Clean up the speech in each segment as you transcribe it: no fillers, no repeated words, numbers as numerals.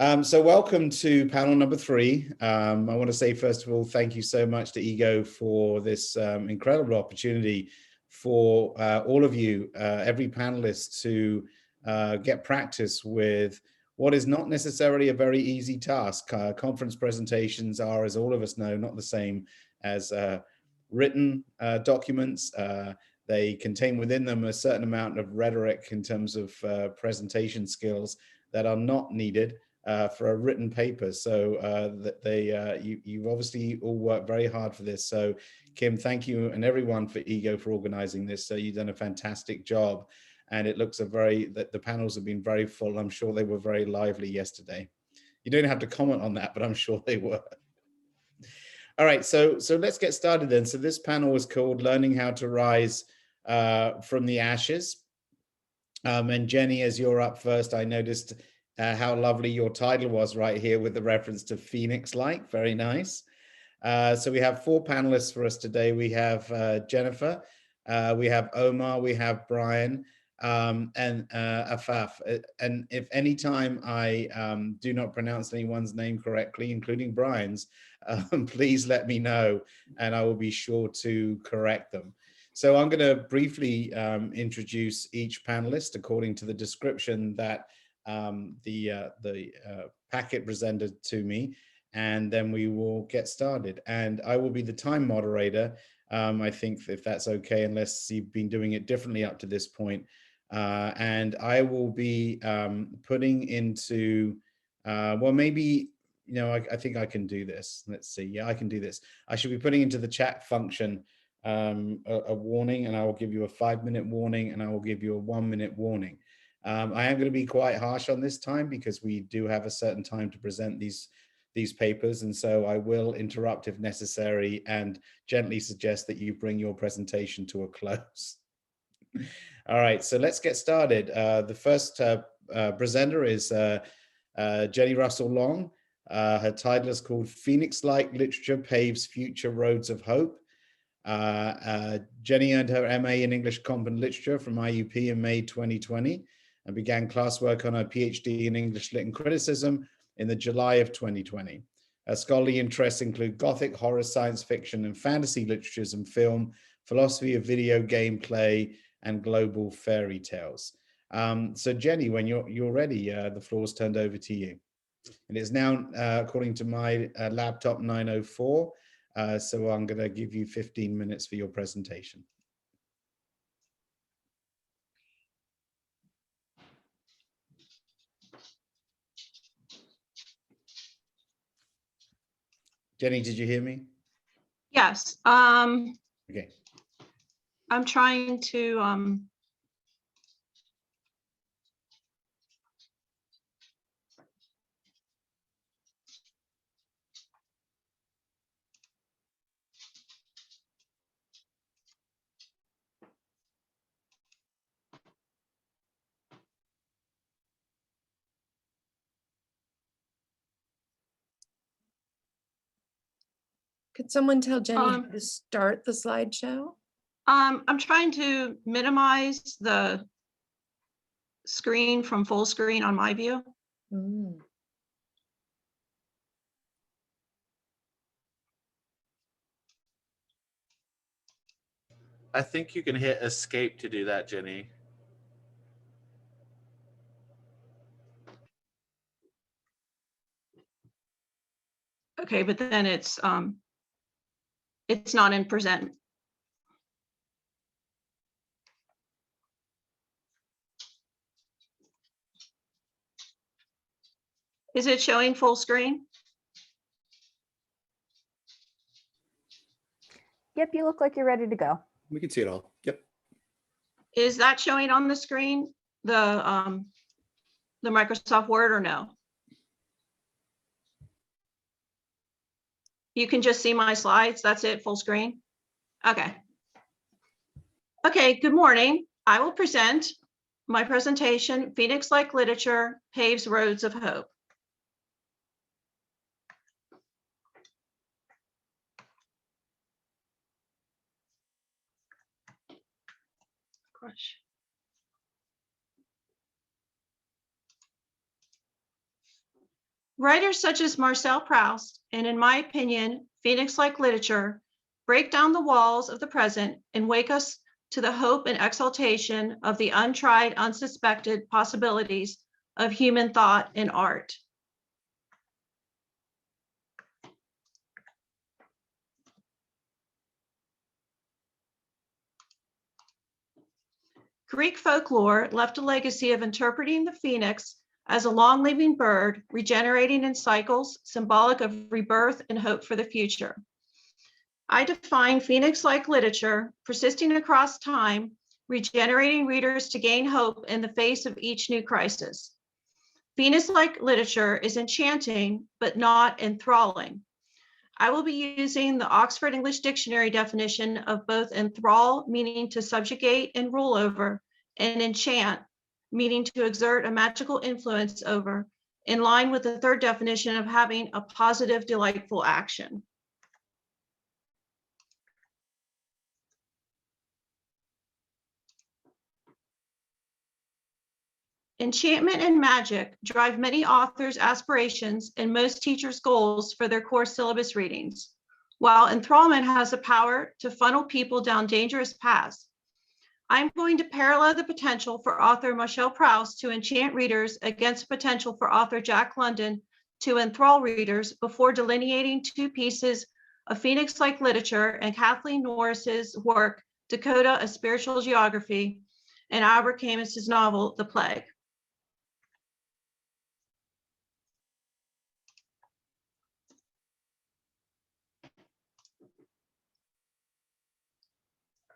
So welcome to panel number 3. I want to say, first of all, thank you so much to Ego for this incredible opportunity for all of you, every panelist, to get practice with what is not necessarily a very easy task. Conference presentations are, as all of us know, not the same as written documents. They contain within them a certain amount of rhetoric in terms of presentation skills that are not needed for a written paper. So you've obviously all worked very hard for this. So Kim, thank you, and everyone for Ego for organizing this. So you've done a fantastic job, and it looks that the panels have been very full. I'm sure they were very lively yesterday. You don't have to comment on that, but I'm sure they were. All right, so let's get started then. So this panel was called Learning How to Rise from the Ashes. And Jenny, as you're up first, I noticed how lovely your title was right here with the reference to Phoenix-like. Very nice. So we have 4 panelists for us today. We have Jennifer, we have Omar, we have Brian, and Afaf. And if any time I do not pronounce anyone's name correctly, including Brian's, please let me know, and I will be sure to correct them. So I'm going to briefly introduce each panelist according to the description that the packet presented to me, and then we will get started. And I will be the time moderator, I think, if that's okay, unless you've been doing it differently up to this point. And I will be putting into, well, maybe, you know, I think I can do this. Let's see. Yeah, I can do this. I should be putting into the chat function a warning, and I will give you a 5-minute warning, and I will give you a 1-minute warning. I am going to be quite harsh on this time because we do have a certain time to present these papers, and so I will interrupt if necessary and gently suggest that you bring your presentation to a close. All right, so let's get started. The first presenter is Jenny Russell Long. Her title is called Phoenix-like Literature Paves Future Roads of Hope. Jenny earned her MA in English Competent Literature from IUP in May 2020 and began classwork on her PhD in English Lit and Criticism in the July of 2020. Her scholarly interests include Gothic, horror, science fiction, and fantasy literatures and film, philosophy of video game play, and global fairy tales. So Jenny, when you're ready, the floor is turned over to you. And it's now, according to my laptop, 9:04. So I'm going to give you 15 minutes for your presentation. Jenny, did you hear me? Yes. Okay. I'm trying to Could someone tell Jenny how to start the slideshow? I'm trying to minimize the screen from full screen on my view. I think you can hit escape to do that, Jenny. Okay, but then it's not in present. Is it showing full screen? Yep, you look like you're ready to go. We can see it all. Yep. Is that showing on the screen, the Microsoft Word, or no? You can just see my slides. That's it, full screen. Okay. Okay, good morning. I will present my presentation, Phoenix-like Literature Paves Roads of Hope. Gosh. Writers such as Marcel Proust, and in my opinion, Phoenix-like literature, break down the walls of the present and wake us to the hope and exaltation of the untried, unsuspected possibilities of human thought and art. Greek folklore left a legacy of interpreting the phoenix as a long-living bird, regenerating in cycles, symbolic of rebirth and hope for the future. I define phoenix-like literature, persisting across time, regenerating readers to gain hope in the face of each new crisis. Phoenix-like literature is enchanting, but not enthralling. I will be using the Oxford English Dictionary definition of both enthrall, meaning to subjugate and rule over, and enchant, meaning to exert a magical influence over, in line with the third definition of having a positive, delightful action. Enchantment and magic drive many authors' aspirations and most teachers' goals for their core syllabus readings, while enthrallment has the power to funnel people down dangerous paths. I'm going to parallel the potential for author Marcel Proust to enchant readers against potential for author Jack London to enthrall readers before delineating two pieces of Phoenix-like literature and Kathleen Norris's work, Dakota, A Spiritual Geography, and Albert Camus's novel, The Plague.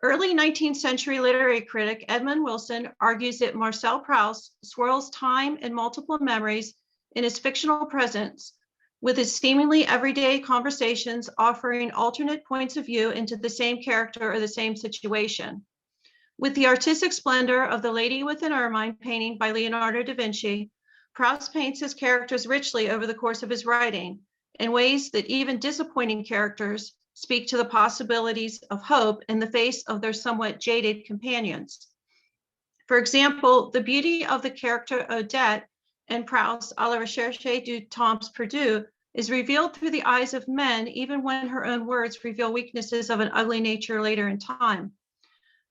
Early 19th century literary critic Edmund Wilson argues that Marcel Proust swirls time and multiple memories in his fictional presence, with his seemingly everyday conversations offering alternate points of view into the same character or the same situation. With the artistic splendor of The Lady with an Ermine painting by Leonardo da Vinci, Proust paints his characters richly over the course of his writing in ways that even disappointing characters speak to the possibilities of hope in the face of their somewhat jaded companions. For example, the beauty of the character Odette in Proust, À la recherche du temps perdu, is revealed through the eyes of men, even when her own words reveal weaknesses of an ugly nature later in time.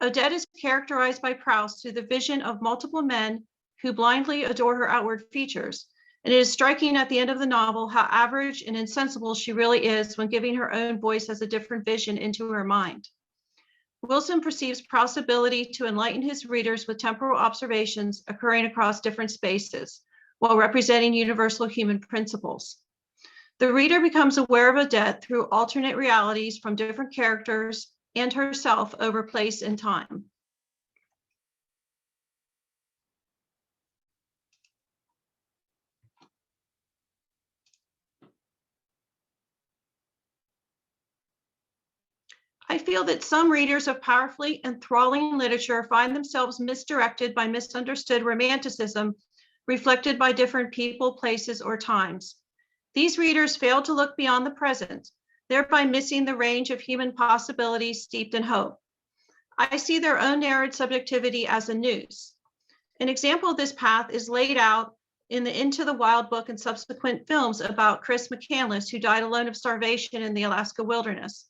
Odette is characterized by Proust through the vision of multiple men who blindly adore her outward features. And it is striking at the end of the novel how average and insensible she really is when giving her own voice as a different vision into her mind. Wilson perceives Proust's ability to enlighten his readers with temporal observations occurring across different spaces, while representing universal human principles. The reader becomes aware of Odette through alternate realities from different characters and herself over place and time. I feel that some readers of powerfully enthralling literature find themselves misdirected by misunderstood romanticism reflected by different people, places, or times. These readers fail to look beyond the present, thereby missing the range of human possibilities steeped in hope. I see their own narrowed subjectivity as a noose. An example of this path is laid out in the Into the Wild book and subsequent films about Chris McCandless, who died alone of starvation in the Alaska wilderness.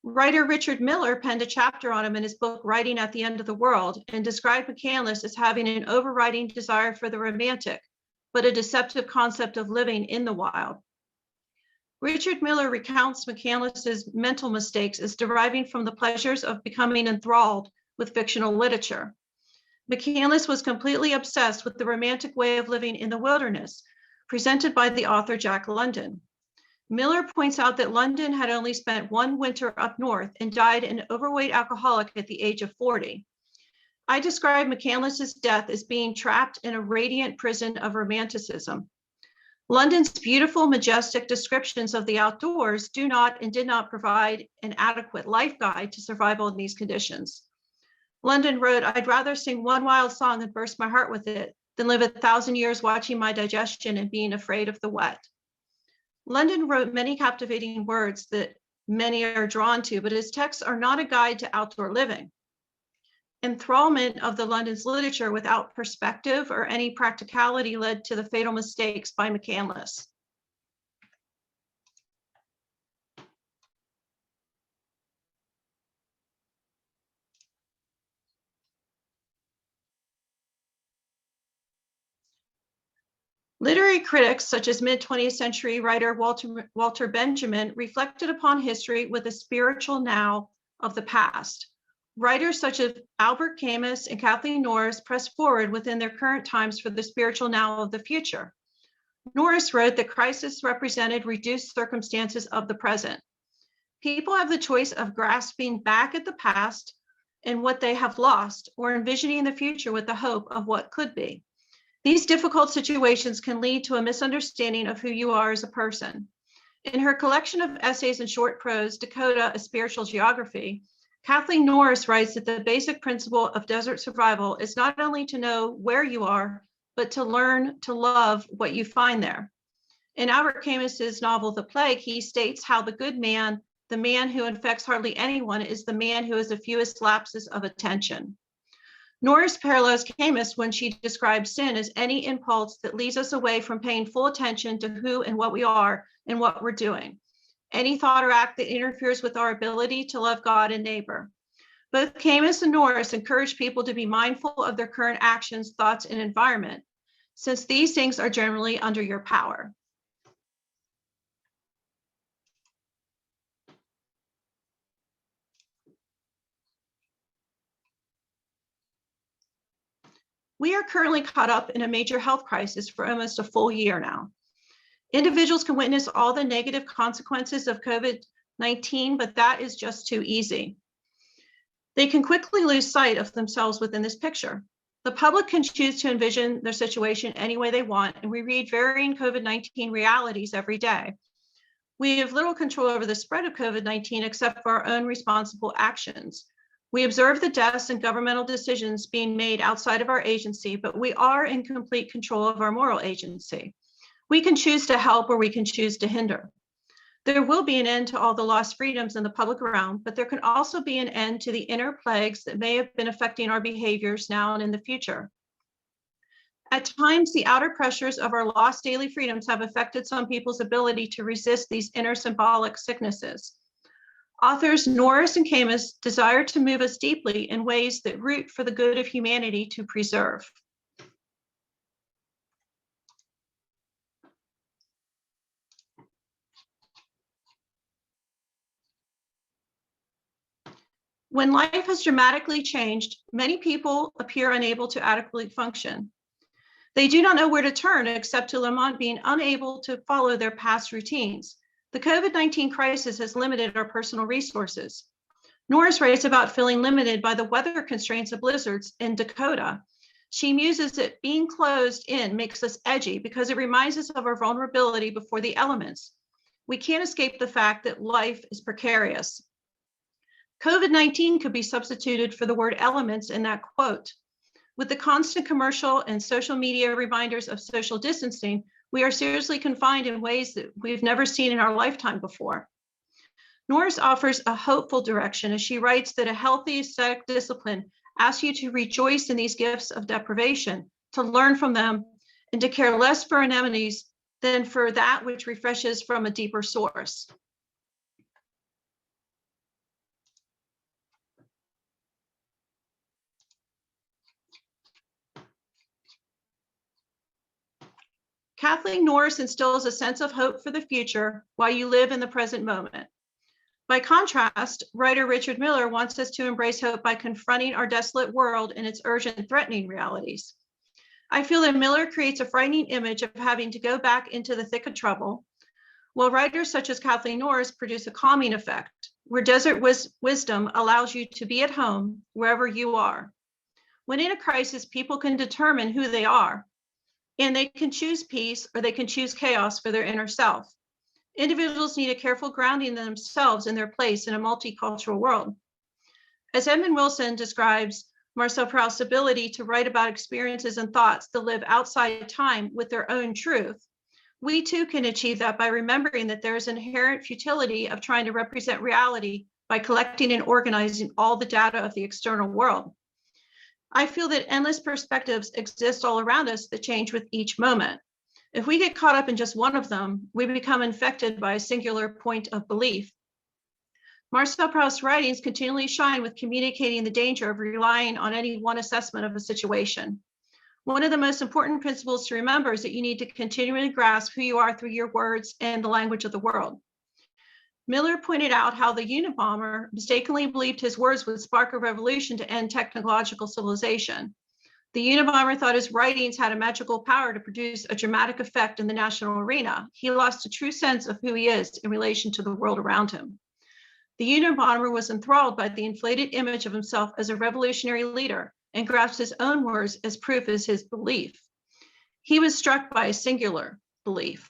Writer Richard Miller penned a chapter on him in his book, Writing at the End of the World, and described McCandless as having an overriding desire for the romantic, but a deceptive concept of living in the wild. Richard Miller recounts McCandless's mental mistakes as deriving from the pleasures of becoming enthralled with fictional literature. McCandless was completely obsessed with the romantic way of living in the wilderness, presented by the author Jack London. Miller points out that London had only spent one winter up north and died an overweight alcoholic at the age of 40. I describe McCandless's death as being trapped in a radiant prison of romanticism. London's beautiful, majestic descriptions of the outdoors do not and did not provide an adequate life guide to survival in these conditions. London wrote, "I'd rather sing one wild song and burst my heart with it than live 1,000 years watching my digestion and being afraid of the wet." London wrote many captivating words that many are drawn to, but his texts are not a guide to outdoor living. enthrallment of the London's literature without perspective or any practicality led to the fatal mistakes by McCandless. Literary critics, such as mid-20th century writer Walter Benjamin, reflected upon history with a spiritual now of the past. Writers such as Albert Camus and Kathleen Norris pressed forward within their current times for the spiritual now of the future. Norris wrote that crisis represented reduced circumstances of the present. People have the choice of grasping back at the past and what they have lost, or envisioning the future with the hope of what could be. These difficult situations can lead to a misunderstanding of who you are as a person. In her collection of essays and short prose, Dakota, A Spiritual Geography, Kathleen Norris writes that the basic principle of desert survival is not only to know where you are, but to learn to love what you find there. In Albert Camus's novel, The Plague, he states how the good man, the man who infects hardly anyone, is the man who has the fewest lapses of attention. Norris parallels Camus when she describes sin as any impulse that leads us away from paying full attention to who and what we are and what we're doing. Any thought or act that interferes with our ability to love God and neighbor. Both Camus and Norris encourage people to be mindful of their current actions, thoughts, and environment, since these things are generally under your power. We are currently caught up in a major health crisis for almost a full year now. Individuals can witness all the negative consequences of COVID-19, but that is just too easy. They can quickly lose sight of themselves within this picture. The public can choose to envision their situation any way they want, and we read varying COVID-19 realities every day. We have little control over the spread of COVID-19 except for our own responsible actions. We observe the deaths and governmental decisions being made outside of our agency, but we are in complete control of our moral agency. We can choose to help or we can choose to hinder. There will be an end to all the lost freedoms in the public realm, but there can also be an end to the inner plagues that may have been affecting our behaviors now and in the future. At times, the outer pressures of our lost daily freedoms have affected some people's ability to resist these inner symbolic sicknesses. Authors Norris and Camus desire to move us deeply in ways that root for the good of humanity to preserve. When life has dramatically changed, many people appear unable to adequately function. They do not know where to turn except to lament being unable to follow their past routines. The COVID-19 crisis has limited our personal resources. Norris writes about feeling limited by the weather constraints of blizzards in Dakota. She muses that being closed in makes us edgy because it reminds us of our vulnerability before the elements. We can't escape the fact that life is precarious. COVID-19 could be substituted for the word elements in that quote. With the constant commercial and social media reminders of social distancing, we are seriously confined in ways that we've never seen in our lifetime before. Norris offers a hopeful direction as she writes that a healthy aesthetic discipline asks you to rejoice in these gifts of deprivation, to learn from them, and to care less for anemones than for that which refreshes from a deeper source. Kathleen Norris instills a sense of hope for the future while you live in the present moment. By contrast, writer Richard Miller wants us to embrace hope by confronting our desolate world and its urgent, threatening realities. I feel that Miller creates a frightening image of having to go back into the thick of trouble, while writers such as Kathleen Norris produce a calming effect, where desert wisdom allows you to be at home wherever you are. When in a crisis, people can determine who they are, and they can choose peace or they can choose chaos for their inner self. Individuals need a careful grounding themselves in their place in a multicultural world. As Edmund Wilson describes Marcel Proust's ability to write about experiences and thoughts that live outside time with their own truth, we too can achieve that by remembering that there is inherent futility of trying to represent reality by collecting and organizing all the data of the external world. I feel that endless perspectives exist all around us that change with each moment. If we get caught up in just one of them, we become infected by a singular point of belief. Marcel Proust's writings continually shine with communicating the danger of relying on any one assessment of a situation. One of the most important principles to remember is that you need to continually grasp who you are through your words and the language of the world. Miller pointed out how the Unabomber mistakenly believed his words would spark a revolution to end technological civilization. The Unabomber thought his writings had a magical power to produce a dramatic effect in the national arena. He lost a true sense of who he is in relation to the world around him. The Unabomber was enthralled by the inflated image of himself as a revolutionary leader and grasped his own words as proof as his belief. He was struck by a singular belief.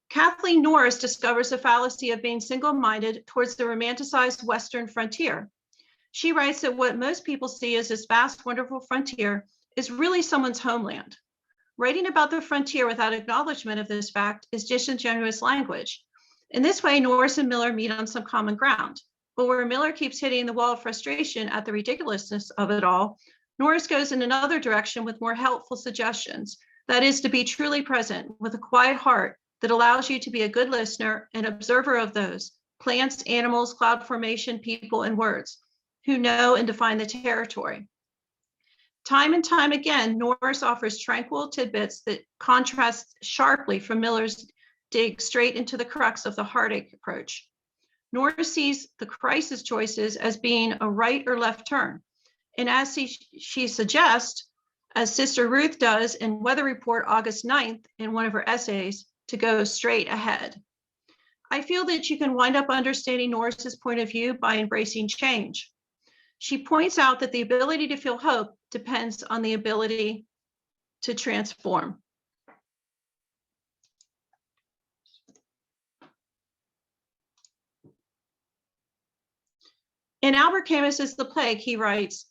Kathleen Norris discovers the fallacy of being single-minded towards the romanticized Western frontier. She writes that what most people see as this vast, wonderful frontier is really someone's homeland. Writing about the frontier without acknowledgement of this fact is disingenuous language. In this way, Norris and Miller meet on some common ground. But where Miller keeps hitting the wall of frustration at the ridiculousness of it all, Norris goes in another direction with more helpful suggestions. That is, to be truly present with a quiet heart that allows you to be a good listener and observer of those plants, animals, cloud formation, people, and words who know and define the territory. Time and time again, Norris offers tranquil tidbits that contrast sharply from Miller's dig straight into the crux of the heartache approach. Norris sees the crisis choices as being a right or left turn. And as she suggests, as Sister Ruth does in Weather Report August 9th in one of her essays, to go straight ahead. I feel that you can wind up understanding Norris's point of view by embracing change. She points out that the ability to feel hope depends on the ability to transform. In Albert Camus's The Plague, he writes,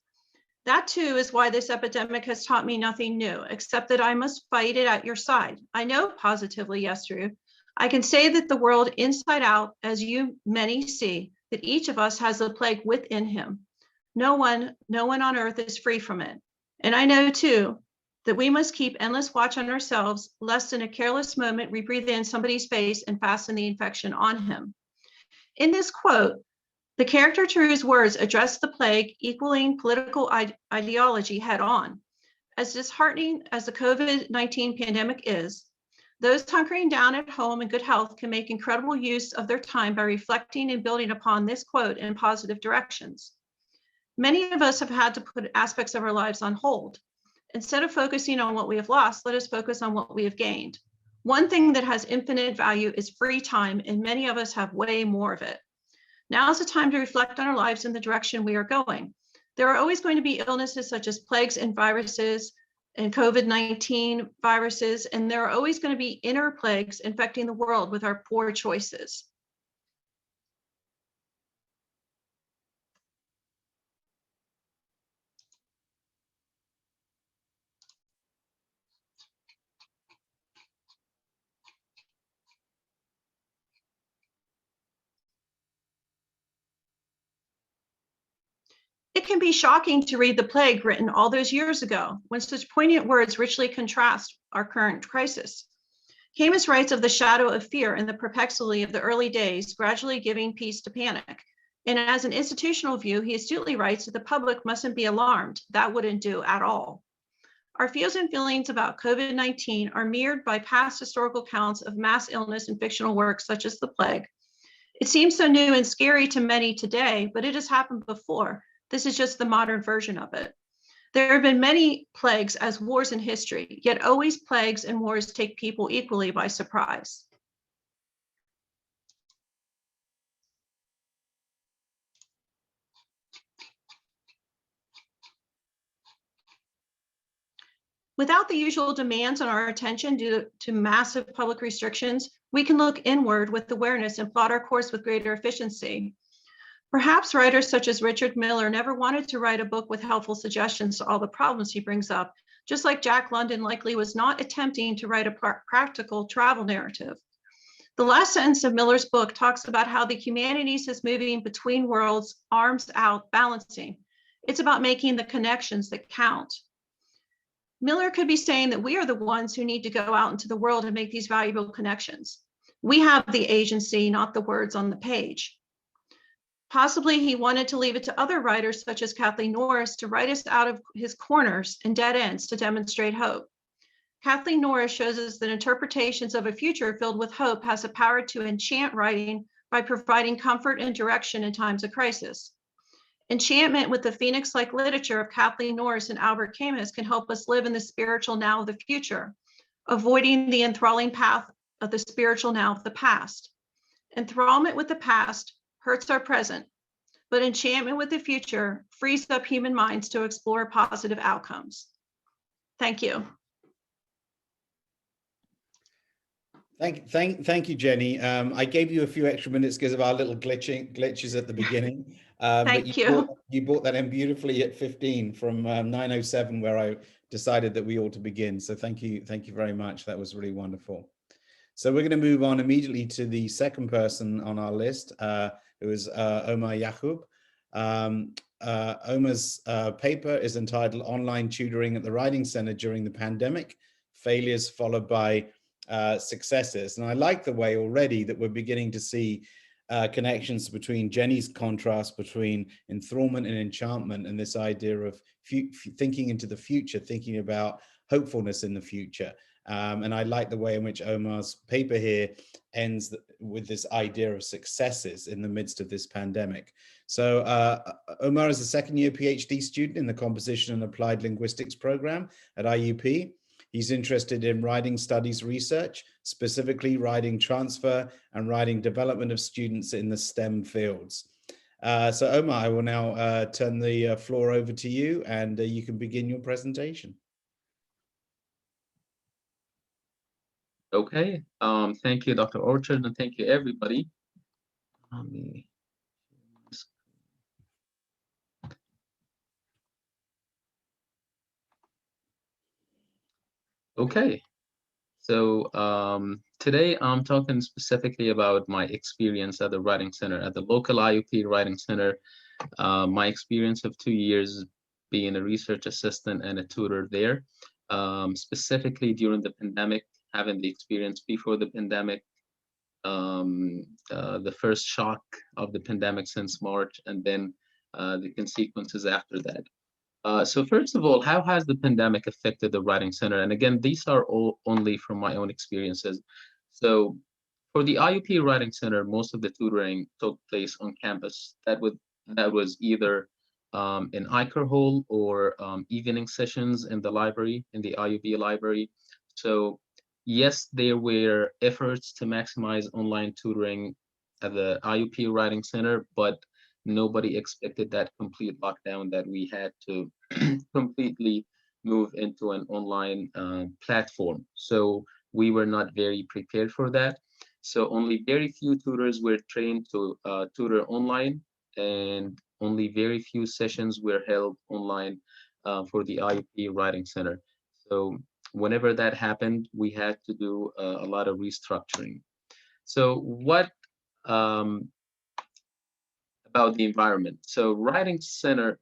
"That too is why this epidemic has taught me nothing new, except that I must fight it at your side. I know positively, Yesterday, I can say that the world inside out, as you many see, that each of us has the plague within him. No one on earth is free from it. And I know too, that we must keep endless watch on ourselves, lest in a careless moment we breathe in somebody's face and fasten the infection on him." In this quote, the character to whose words address the plague equaling political ideology head on. As disheartening as the COVID-19 pandemic is, those hunkering down at home in good health can make incredible use of their time by reflecting and building upon this quote in positive directions. Many of us have had to put aspects of our lives on hold. Instead of focusing on what we have lost, let us focus on what we have gained. One thing that has infinite value is free time, and many of us have way more of it. Now is the time to reflect on our lives in the direction we are going. There are always going to be illnesses such as plagues and viruses and COVID-19 viruses, and there are always going to be inner plagues infecting the world with our poor choices. It can be shocking to read The Plague written all those years ago, when such poignant words richly contrast our current crisis. Camus writes of the shadow of fear and the perplexity of the early days, gradually giving peace to panic. And as an institutional view, he astutely writes that the public mustn't be alarmed. That wouldn't do at all. Our fears and feelings about COVID-19 are mirrored by past historical accounts of mass illness in fictional works such as The Plague. It seems so new and scary to many today, but it has happened before. This is just the modern version of it. There have been many plagues as wars in history, yet always plagues and wars take people equally by surprise. Without the usual demands on our attention due to massive public restrictions, we can look inward with awareness and plot our course with greater efficiency. Perhaps writers such as Richard Miller never wanted to write a book with helpful suggestions to all the problems he brings up, just like Jack London likely was not attempting to write a practical travel narrative. The last sentence of Miller's book talks about how the humanities is moving between worlds, arms out, balancing. It's about making the connections that count. Miller could be saying that we are the ones who need to go out into the world and make these valuable connections. We have the agency, not the words on the page. Possibly he wanted to leave it to other writers such as Kathleen Norris to write us out of his corners and dead ends to demonstrate hope. Kathleen Norris shows us that interpretations of a future filled with hope has the power to enchant writing by providing comfort and direction in times of crisis. Enchantment with the Phoenix-like literature of Kathleen Norris and Albert Camus can help us live in the spiritual now of the future, avoiding the enthralling path of the spiritual now of the past. Enthrallment with the past hurts our present, but enchantment with the future frees up human minds to explore positive outcomes. Thank you. Thank you, Jenny. I gave you a few extra minutes because of our little glitches at the beginning. Thank you. You brought that in beautifully at 15 from 9:07, where I decided that we ought to begin. So thank you very much. That was really wonderful. So we're going to move on immediately to the second person on our list, who is Omar Yaqub. Omar's paper is entitled "Online Tutoring at the Writing Center During the Pandemic: Failures Followed by Successes." And I like the way already that we're beginning to see connections between Jenny's contrast between enthrallment and enchantment, and this idea of thinking into the future, thinking about hopefulness in the future. And I like the way in which Omar's paper here ends with this idea of successes in the midst of this pandemic. So Omar is a second-year PhD student in the Composition and Applied Linguistics program at IUP. He's interested in writing studies research, specifically writing transfer and writing development of students in the STEM fields. So Omar, I will now turn the floor over to you, and you can begin your presentation. Okay, thank you, Dr. Orchard, and thank you, everybody. Okay, so today I'm talking specifically about my experience at the Writing Center, at the local IUP Writing Center. My experience of 2 years being a research assistant and a tutor there, specifically during the pandemic, having the experience before the pandemic, the first shock of the pandemic since March, and then the consequences after that. So first of all, how has the pandemic affected the Writing Center? And again, these are all only from my own experiences. So for the IUP Writing Center, most of the tutoring took place on campus. That was either in Iker Hall or evening sessions in the library, in the IUB library. So yes, there were efforts to maximize online tutoring at the IUP Writing Center, but nobody expected that complete lockdown that we had to completely move into an online platform. So we were not very prepared for that. So only very few tutors were trained to tutor online, and only very few sessions were held online for the IUP Writing Center. So whenever that happened, we had to do a lot of restructuring. So what about the environment? So Writing Center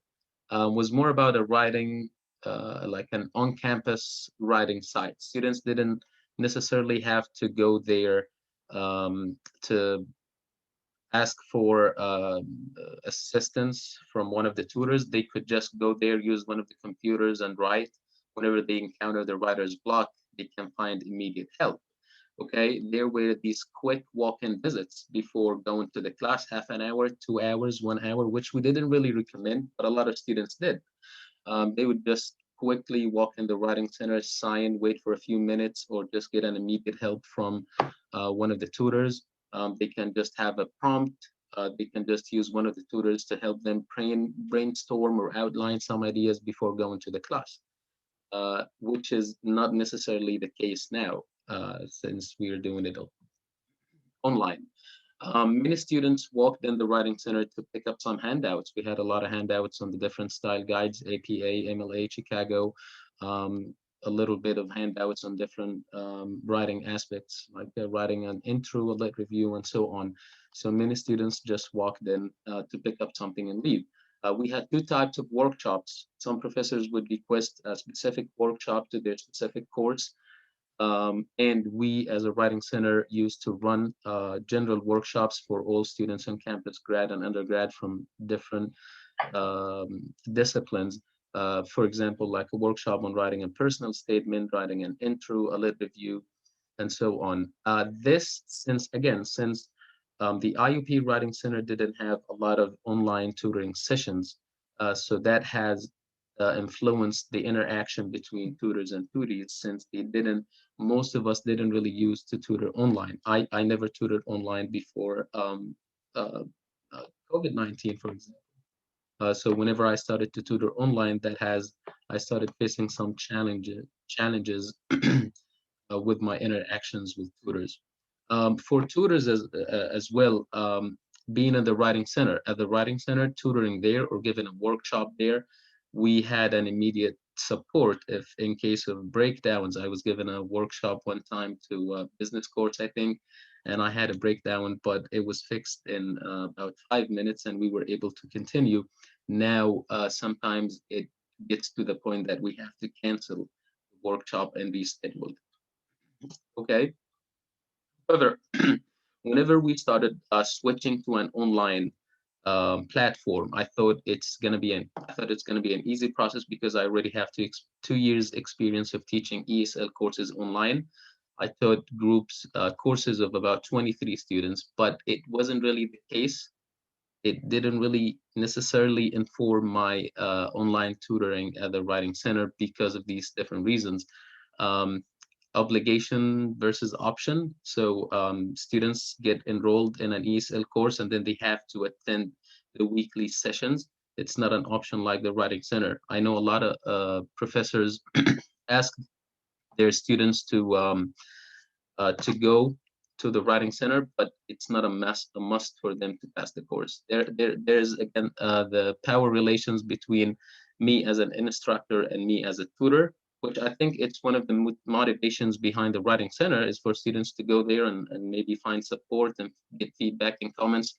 was more about a writing, like an on-campus writing site. Students didn't necessarily have to go there to ask for assistance from one of the tutors. They could just go there, use one of the computers and write. Whenever they encounter the writer's block, they can find immediate help. Okay, there were these quick walk-in visits before going to the class, half an hour, 2 hours, 1 hour, which we didn't really recommend, but a lot of students did. They would just quickly walk in the Writing Center, sign, wait for a few minutes, or just get an immediate help from one of the tutors. They can just have a prompt. They can just use one of the tutors to help them brainstorm or outline some ideas before going to the class, which is not necessarily the case now. Since we are doing it online. Many students walked in the Writing Center to pick up some handouts. We had a lot of handouts on the different style guides, APA, MLA, Chicago, a little bit of handouts on different writing aspects, like writing an intro, a lit review, and so on. So many students just walked in to pick up something and leave. We had two types of workshops. Some professors would request a specific workshop to their specific course. And we, as a writing center, used to run general workshops for all students on campus, grad and undergrad, from different disciplines. For example, like a workshop on writing a personal statement, writing an intro, a lit review, and so on. Since the IUP Writing Center didn't have a lot of online tutoring sessions, so that has influenced the interaction between tutors and tutees, since most of us didn't really use to tutor online. I never tutored online before COVID-19, for example. So whenever I started to tutor online, I started facing some challenges with my interactions with tutors. For tutors as well, being in the writing center, tutoring there or giving a workshop there, we had an immediate support if in case of breakdowns. I was given a workshop one time to a business course, I think, and I had a breakdown, but it was fixed in about 5 minutes and we were able to continue. Now, sometimes it gets to the point that we have to cancel the workshop and reschedule. Okay. However, whenever we started switching to an online platform, I thought it's gonna be an easy process because I already have 2 years experience of teaching ESL courses online. I taught courses of about 23 students, but it wasn't really the case. It didn't really necessarily inform my online tutoring at the Writing Center because of these different reasons. Obligation versus option. So students get enrolled in an ESL course and then they have to attend the weekly sessions. It's not an option like the Writing Center. I know a lot of professors ask their students to go to the Writing Center, but it's not a must for them to pass the course. There's again the power relations between me as an instructor and me as a tutor, which I think it's one of the motivations behind the Writing Center, is for students to go there and maybe find support and get feedback and comments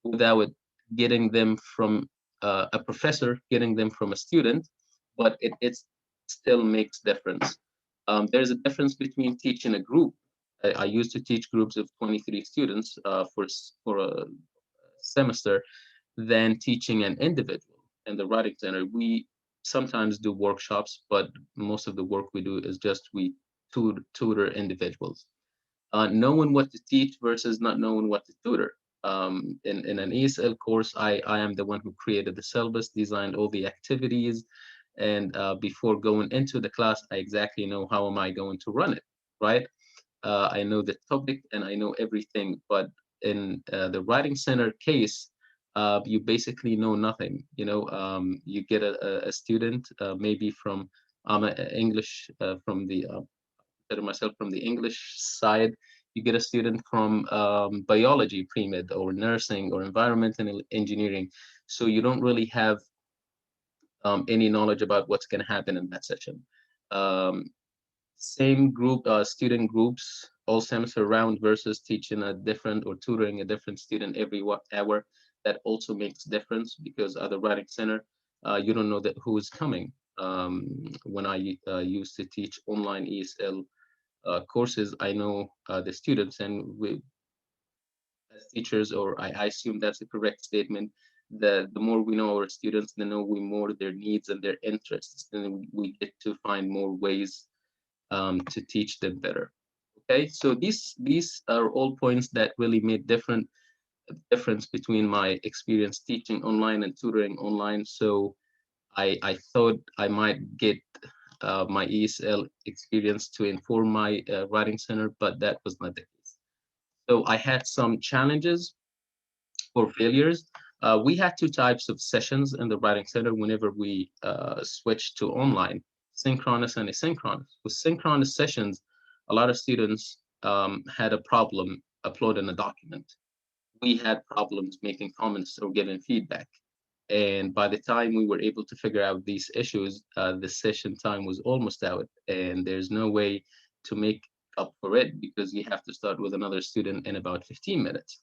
without getting them from a professor, getting them from a student, but it still makes difference. There's a difference between teaching a group. I used to teach groups of 23 students for a semester than teaching an individual. In the Writing Center, we sometimes do workshops, but most of the work we do is just we tutor individuals. Knowing what to teach versus not knowing what to tutor. In an ESL course, I am the one who created the syllabus, designed all the activities, and before going into the class, I exactly know how am I going to run it, right? I know the topic and I know everything, but in the Writing Center case, you basically know nothing. You get a student, maybe from English, from the consider myself from the English side. You get a student from biology pre-med or nursing or environmental engineering, so you don't really have any knowledge about what's going to happen in that session. Same group, student groups all semester round versus teaching a different or tutoring a different student every hour. That also makes difference because at the Writing Center, you don't know that who is coming. When I used to teach online ESL courses, I know the students, and we as teachers, or I assume that's the correct statement, the more we know our students, the know we more their needs and their interests, and we get to find more ways to teach them better. Okay, so these are all points that really made difference between my experience teaching online and tutoring online. So I thought I might get my ESL experience to inform my Writing Center, but that was not the case. So I had some challenges or failures. We had two types of sessions in the Writing Center whenever we switched to online: synchronous and asynchronous. With synchronous sessions, a lot of students had a problem uploading a document. We had problems making comments or giving feedback. And by the time we were able to figure out these issues, the session time was almost out, and there's no way to make up for it because you have to start with another student in about 15 minutes.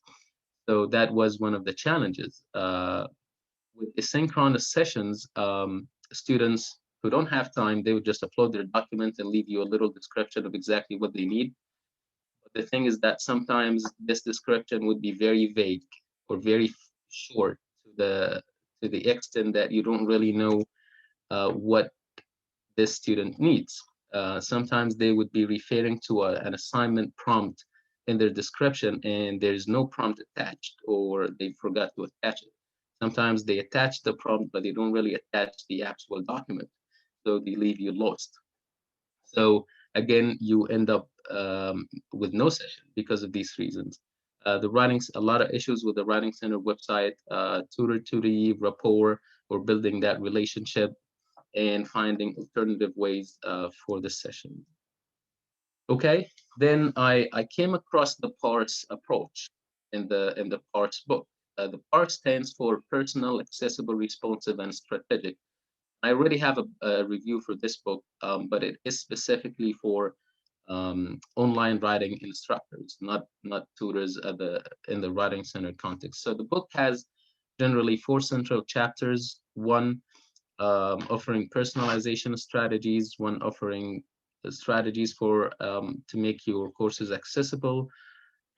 So that was one of the challenges. With asynchronous sessions, students who don't have time, they would just upload their document and leave you a little description of exactly what they need. But the thing is that sometimes this description would be very vague or very short to the extent that you don't really know what this student needs. Sometimes they would be referring to an assignment prompt in their description, and there's no prompt attached, or they forgot to attach it. Sometimes they attach the prompt, but they don't really attach the actual document, so they leave you lost. So again, you end up with no session because of these reasons. A lot of issues with the Writing Center website, tutor-to-be rapport, or building that relationship and finding alternative ways for the session. Okay, then I came across the PARS approach in the PARS book. The PARS stands for Personal, Accessible, Responsive, and Strategic. I already have a review for this book, but it is specifically for online writing instructors, not tutors in the Writing Center context. So the book has generally 4 central chapters. One offering personalization strategies, one offering strategies for to make your courses accessible,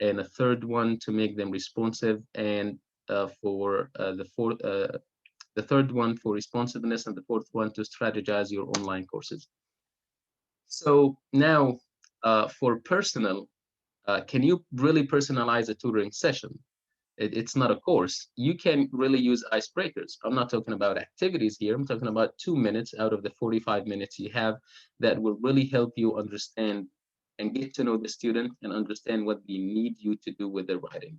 and a third one to make them responsive, and for the third one for responsiveness, and the fourth one to strategize your online courses. So now, for personal, can you really personalize a tutoring session? It's not a course. You can really use icebreakers. I'm not talking about activities here. I'm talking about 2 minutes out of the 45 minutes you have that will really help you understand and get to know the student and understand what they need you to do with their writing.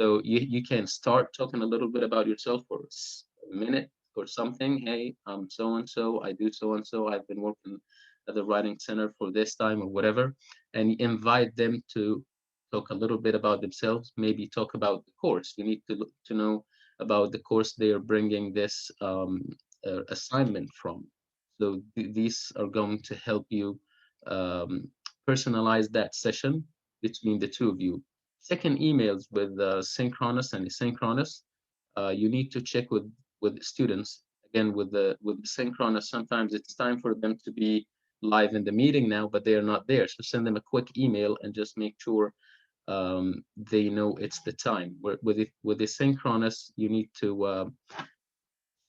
So you can start talking a little bit about yourself for a minute or something. Hey, I'm so-and-so, I do so-and-so, I've been working at the Writing Center for this time or whatever, and invite them to talk a little bit about themselves, maybe talk about the course. You need to know about the course they are bringing this assignment from. So these are going to help you personalize that session between the two of you. Second, emails with synchronous and asynchronous. You need to check with students. Again, with the synchronous, sometimes it's time for them to be live in the meeting now, but they are not there. So send them a quick email and just make sure they know it's the time. With the synchronous, you need to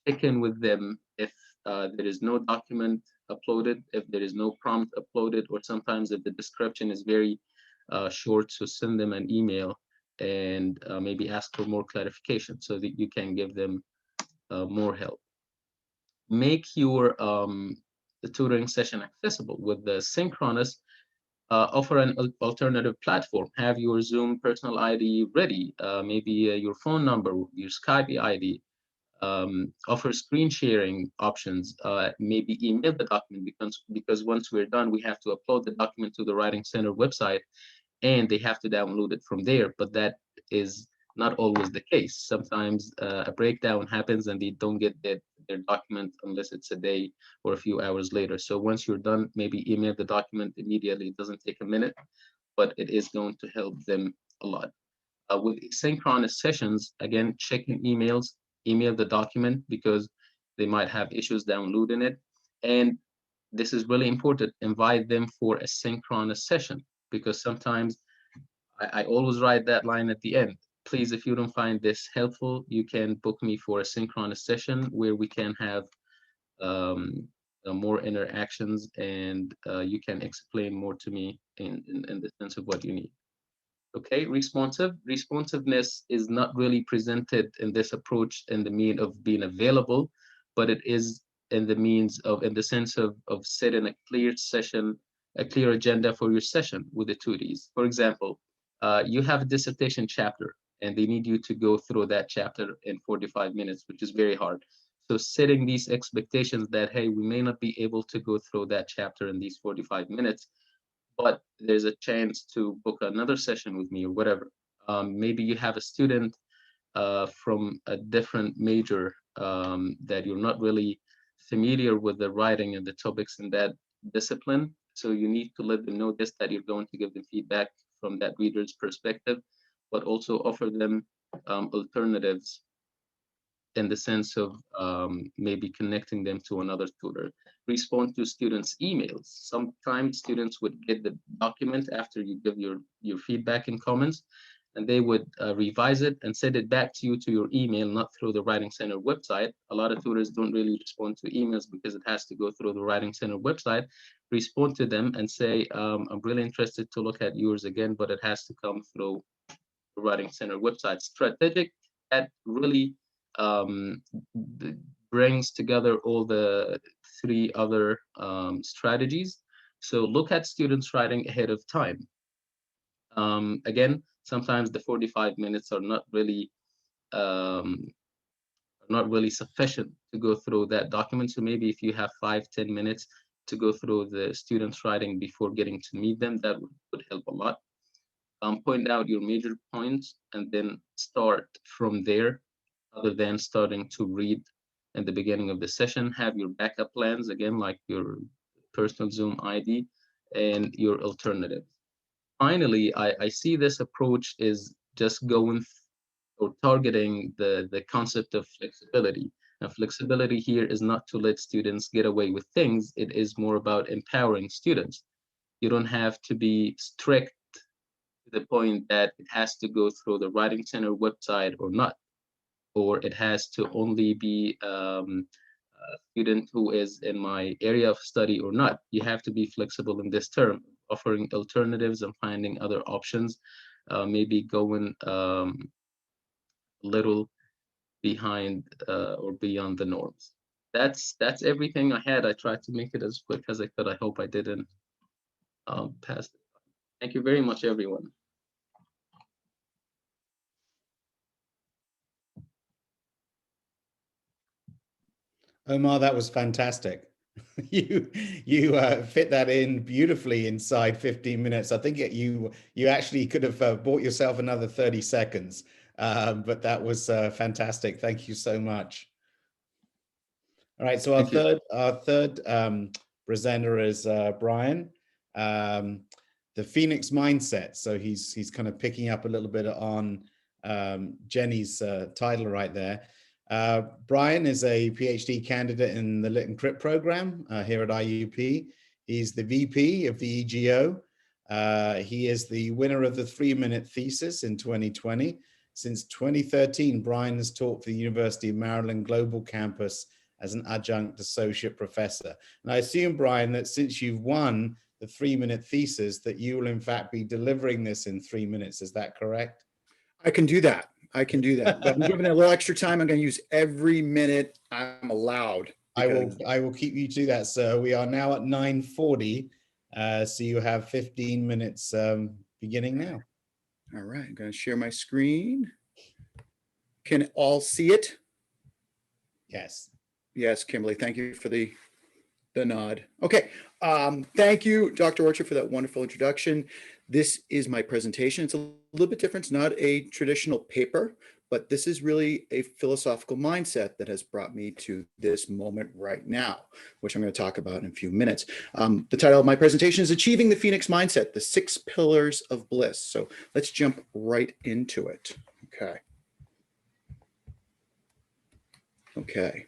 check in with them if there is no document uploaded, if there is no prompt uploaded, or sometimes if the description is very short, so send them an email and maybe ask for more clarification so that you can give them more help. Make your the tutoring session accessible. With the synchronous, offer an alternative platform. Have your Zoom personal ID ready, maybe your phone number, your Skype ID. Offer screen sharing options, maybe email the document, because once we're done, we have to upload the document to the Writing Center website and they have to download it from there. But that is not always the case. Sometimes a breakdown happens and they don't get their document unless it's a day or a few hours later. So once you're done, maybe email the document immediately. It doesn't take a minute, but it is going to help them a lot. With synchronous sessions, again, checking emails, email the document because they might have issues downloading it. And this is really important, invite them for a synchronous session, because sometimes I always write that line at the end. Please, if you don't find this helpful, you can book me for a synchronous session where we can have more interactions and you can explain more to me in the sense of what you need. Okay, responsiveness is not really presented in this approach in the mean of being available, but it is in the sense of setting a clear session, a clear agenda for your session with the tutees. For example, you have a dissertation chapter and they need you to go through that chapter in 45 minutes, which is very hard. So setting these expectations that, hey, we may not be able to go through that chapter in these 45 minutes, but there's a chance to book another session with me or whatever. Maybe you have a student from a different major that you're not really familiar with the writing and the topics in that discipline. So you need to let them know this, that you're going to give them feedback from that reader's perspective, but also offer them alternatives in the sense of maybe connecting them to another tutor. Respond to students' emails. Sometimes students would get the document after you give your feedback and comments, and they would revise it and send it back to you to your email, not through the Writing Center website. A lot of tutors don't really respond to emails because it has to go through the Writing Center website. Respond to them and say, I'm really interested to look at yours again, but it has to come through the Writing Center website. Strategic, that really brings together all the three other strategies. So look at students writing ahead of time. Again, sometimes the 45 minutes are not really sufficient to go through that document. So maybe if you have 5-10 minutes to go through the students writing before getting to meet them, that would help a lot. Point out your major points and then start from there, other than starting to read in the beginning of the session. Have your backup plans, again, like your personal Zoom ID and your alternatives. Finally, I see this approach is just going or targeting the concept of flexibility. Now, flexibility here is not to let students get away with things. It is more about empowering students. You don't have to be strict to the point that it has to go through the Writing Center website or not, or it has to only be a student who is in my area of study or not. You have to be flexible in this term, offering alternatives and finding other options, maybe going little behind or beyond the norms. That's everything I had. I tried to make it as quick as I could. I hope I didn't pass it. Thank you very much, everyone. Omar, that was fantastic. You fit that in beautifully inside 15 minutes. I think you actually could have bought yourself another 30 seconds, but that was fantastic. Thank you so much. All right, so our third presenter is Brian, the Phoenix Mindset. So he's kind of picking up a little bit on Jenny's title right there. Brian is a PhD candidate in the Lit and Crit program here at IUP. He's the VP of the EGO. He is the winner of the 3-minute thesis in 2020. Since 2013, Brian has taught for the University of Maryland Global Campus as an adjunct associate professor. And I assume, Brian, that since you've won the 3-minute thesis, that you will in fact be delivering this in 3 minutes. Is that correct? I can do that. I can do that. But I'm giving it a little extra time. I'm going to use every minute I'm allowed. I will keep you to that, sir. We are now at 9:40, so you have 15 minutes beginning now. All right, I'm going to share my screen. Can all see it? Yes. Yes, Kimberly, thank you for the nod. Okay, thank you, Dr. Orchard, for that wonderful introduction. This is my presentation. It's a little bit different. It's not a traditional paper, but this is really a philosophical mindset that has brought me to this moment right now, which I'm going to talk about in a few minutes. The title of my presentation is Achieving the Phoenix Mindset, the 6 Pillars of Bliss. So let's jump right into it. Okay. Okay.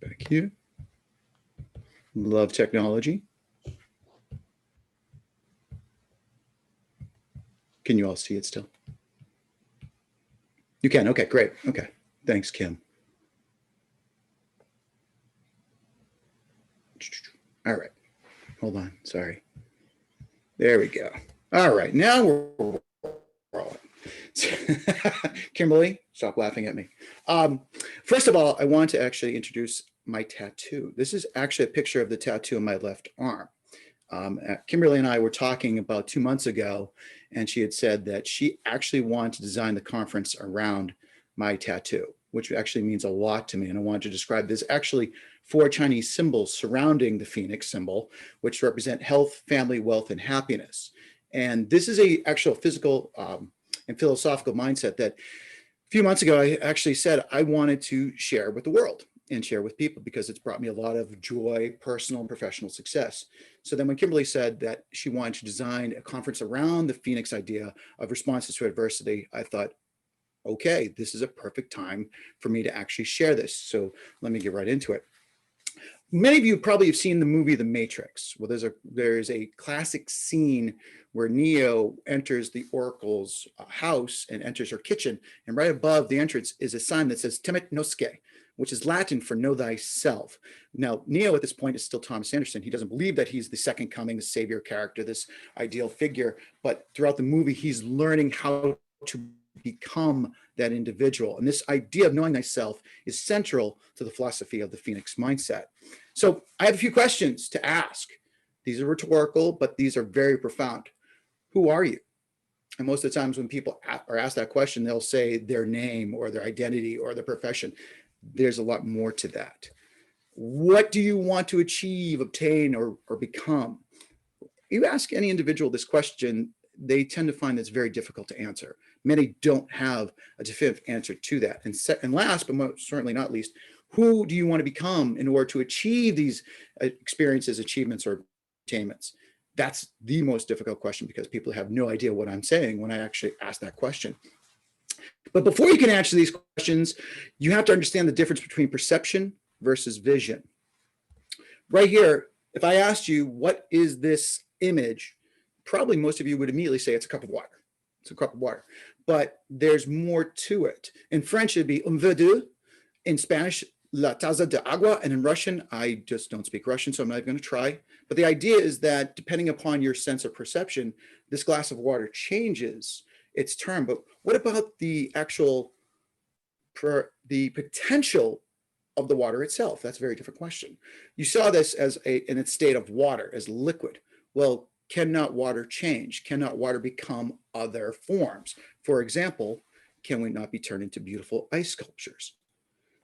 Go back here. Love technology. Can you all see it still? You can. Okay, great. Okay. Thanks, Kim. All right. Hold on. Sorry. There we go. All right. Now we're rolling. Kimberly, stop laughing at me. First of all, I want to actually introduce my tattoo. This is actually a picture of the tattoo on my left arm. Kimberly and I were talking about 2 months ago, and she had said that she actually wanted to design the conference around my tattoo, which actually means a lot to me. And I wanted to describe this actually 4 Chinese symbols surrounding the Phoenix symbol, which represent health, family, wealth, and happiness. And this is a actual physical and philosophical mindset that few months ago, I actually said I wanted to share with the world and share with people because it's brought me a lot of joy, personal and professional success. So then when Kimberly said that she wanted to design a conference around the Phoenix idea of responses to adversity, I thought, okay, this is a perfect time for me to actually share this. So let me get right into it. Many of you probably have seen the movie The Matrix. Well, there's a classic scene where Neo enters the Oracle's house and enters her kitchen. And right above the entrance is a sign that says Temet Nosce, which is Latin for know thyself. Now, Neo at this point is still Thomas Anderson. He doesn't believe that he's the second coming, the savior character, this ideal figure. But throughout the movie, he's learning how to become that individual. And this idea of knowing thyself is central to the philosophy of the Phoenix mindset. So I have a few questions to ask. These are rhetorical, but these are very profound. Who are you? And most of the times when people are asked that question, they'll say their name or their identity or their profession. There's a lot more to that. What do you want to achieve, obtain, or become? You ask any individual this question, they tend to find it's very difficult to answer. Many don't have a definitive answer to that. And last, but most certainly not least, who do you want to become in order to achieve these experiences, achievements, or attainments? That's the most difficult question because people have no idea what I'm saying when I actually ask that question. But before you can answer these questions, you have to understand the difference between perception versus vision. Right here, if I asked you, what is this image? Probably most of you would immediately say it's a cup of water. It's a cup of water, but there's more to it. In French, it'd be un verre d'eau. In Spanish, la taza de agua. And in Russian, I just don't speak Russian, so I'm not even going to try. But the idea is that depending upon your sense of perception, this glass of water changes its term. But what about the actual, the potential of the water itself? That's a very different question. You saw this as in its state of water, as liquid. Well, cannot water change? Cannot water become other forms? For example, can we not be turned into beautiful ice sculptures?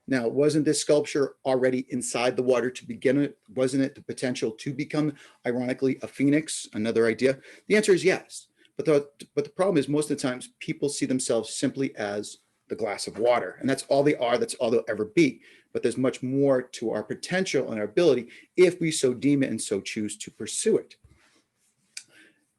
Now, wasn't this sculpture already inside the water to begin with? Wasn't it the potential to become, ironically, a phoenix, another idea? The answer is yes. But the problem is most of the times people see themselves simply as the glass of water. And that's all they are, that's all they'll ever be. But there's much more to our potential and our ability if we so deem it and so choose to pursue it.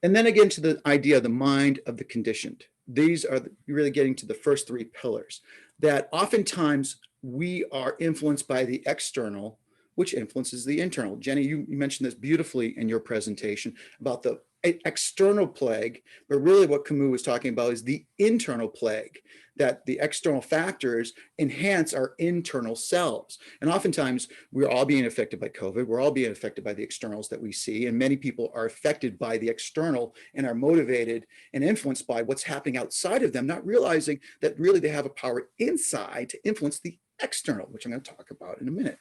And then again to the idea of the mind of the conditioned. These are really getting to the first three pillars, that oftentimes we are influenced by the external, which influences the internal. Jenny, you mentioned this beautifully in your presentation about the external plague, but really what Camus was talking about is the internal plague, that the external factors enhance our internal selves. And oftentimes we're all being affected by COVID. We're all being affected by the externals that we see. And many people are affected by the external and are motivated and influenced by what's happening outside of them, not realizing that really they have a power inside to influence the external, which I'm going to talk about in a minute.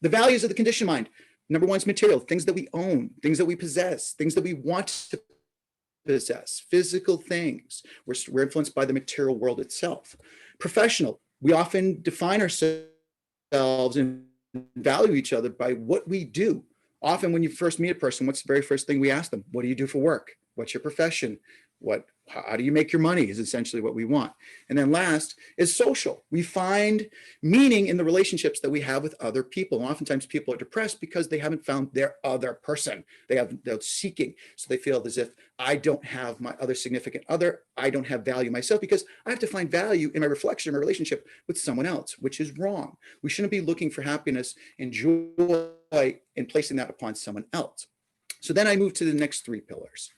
The values of the conditioned mind. Number one is material, things that we own, things that we possess, things that we want to possess, physical things. We're influenced by the material world itself. Professional, we often define ourselves and value each other by what we do. Often when you first meet a person, what's the very first thing we ask them? What do you do for work? What's your profession? How do you make your money is essentially what we want. And then last is social. We find meaning in the relationships that we have with other people. And oftentimes people are depressed because they haven't found their other person. They're seeking. So they feel as if I don't have my other significant other. I don't have value myself because I have to find value in my reflection, in my relationship with someone else, which is wrong. We shouldn't be looking for happiness and joy and placing that upon someone else. So then I move to the next three pillars.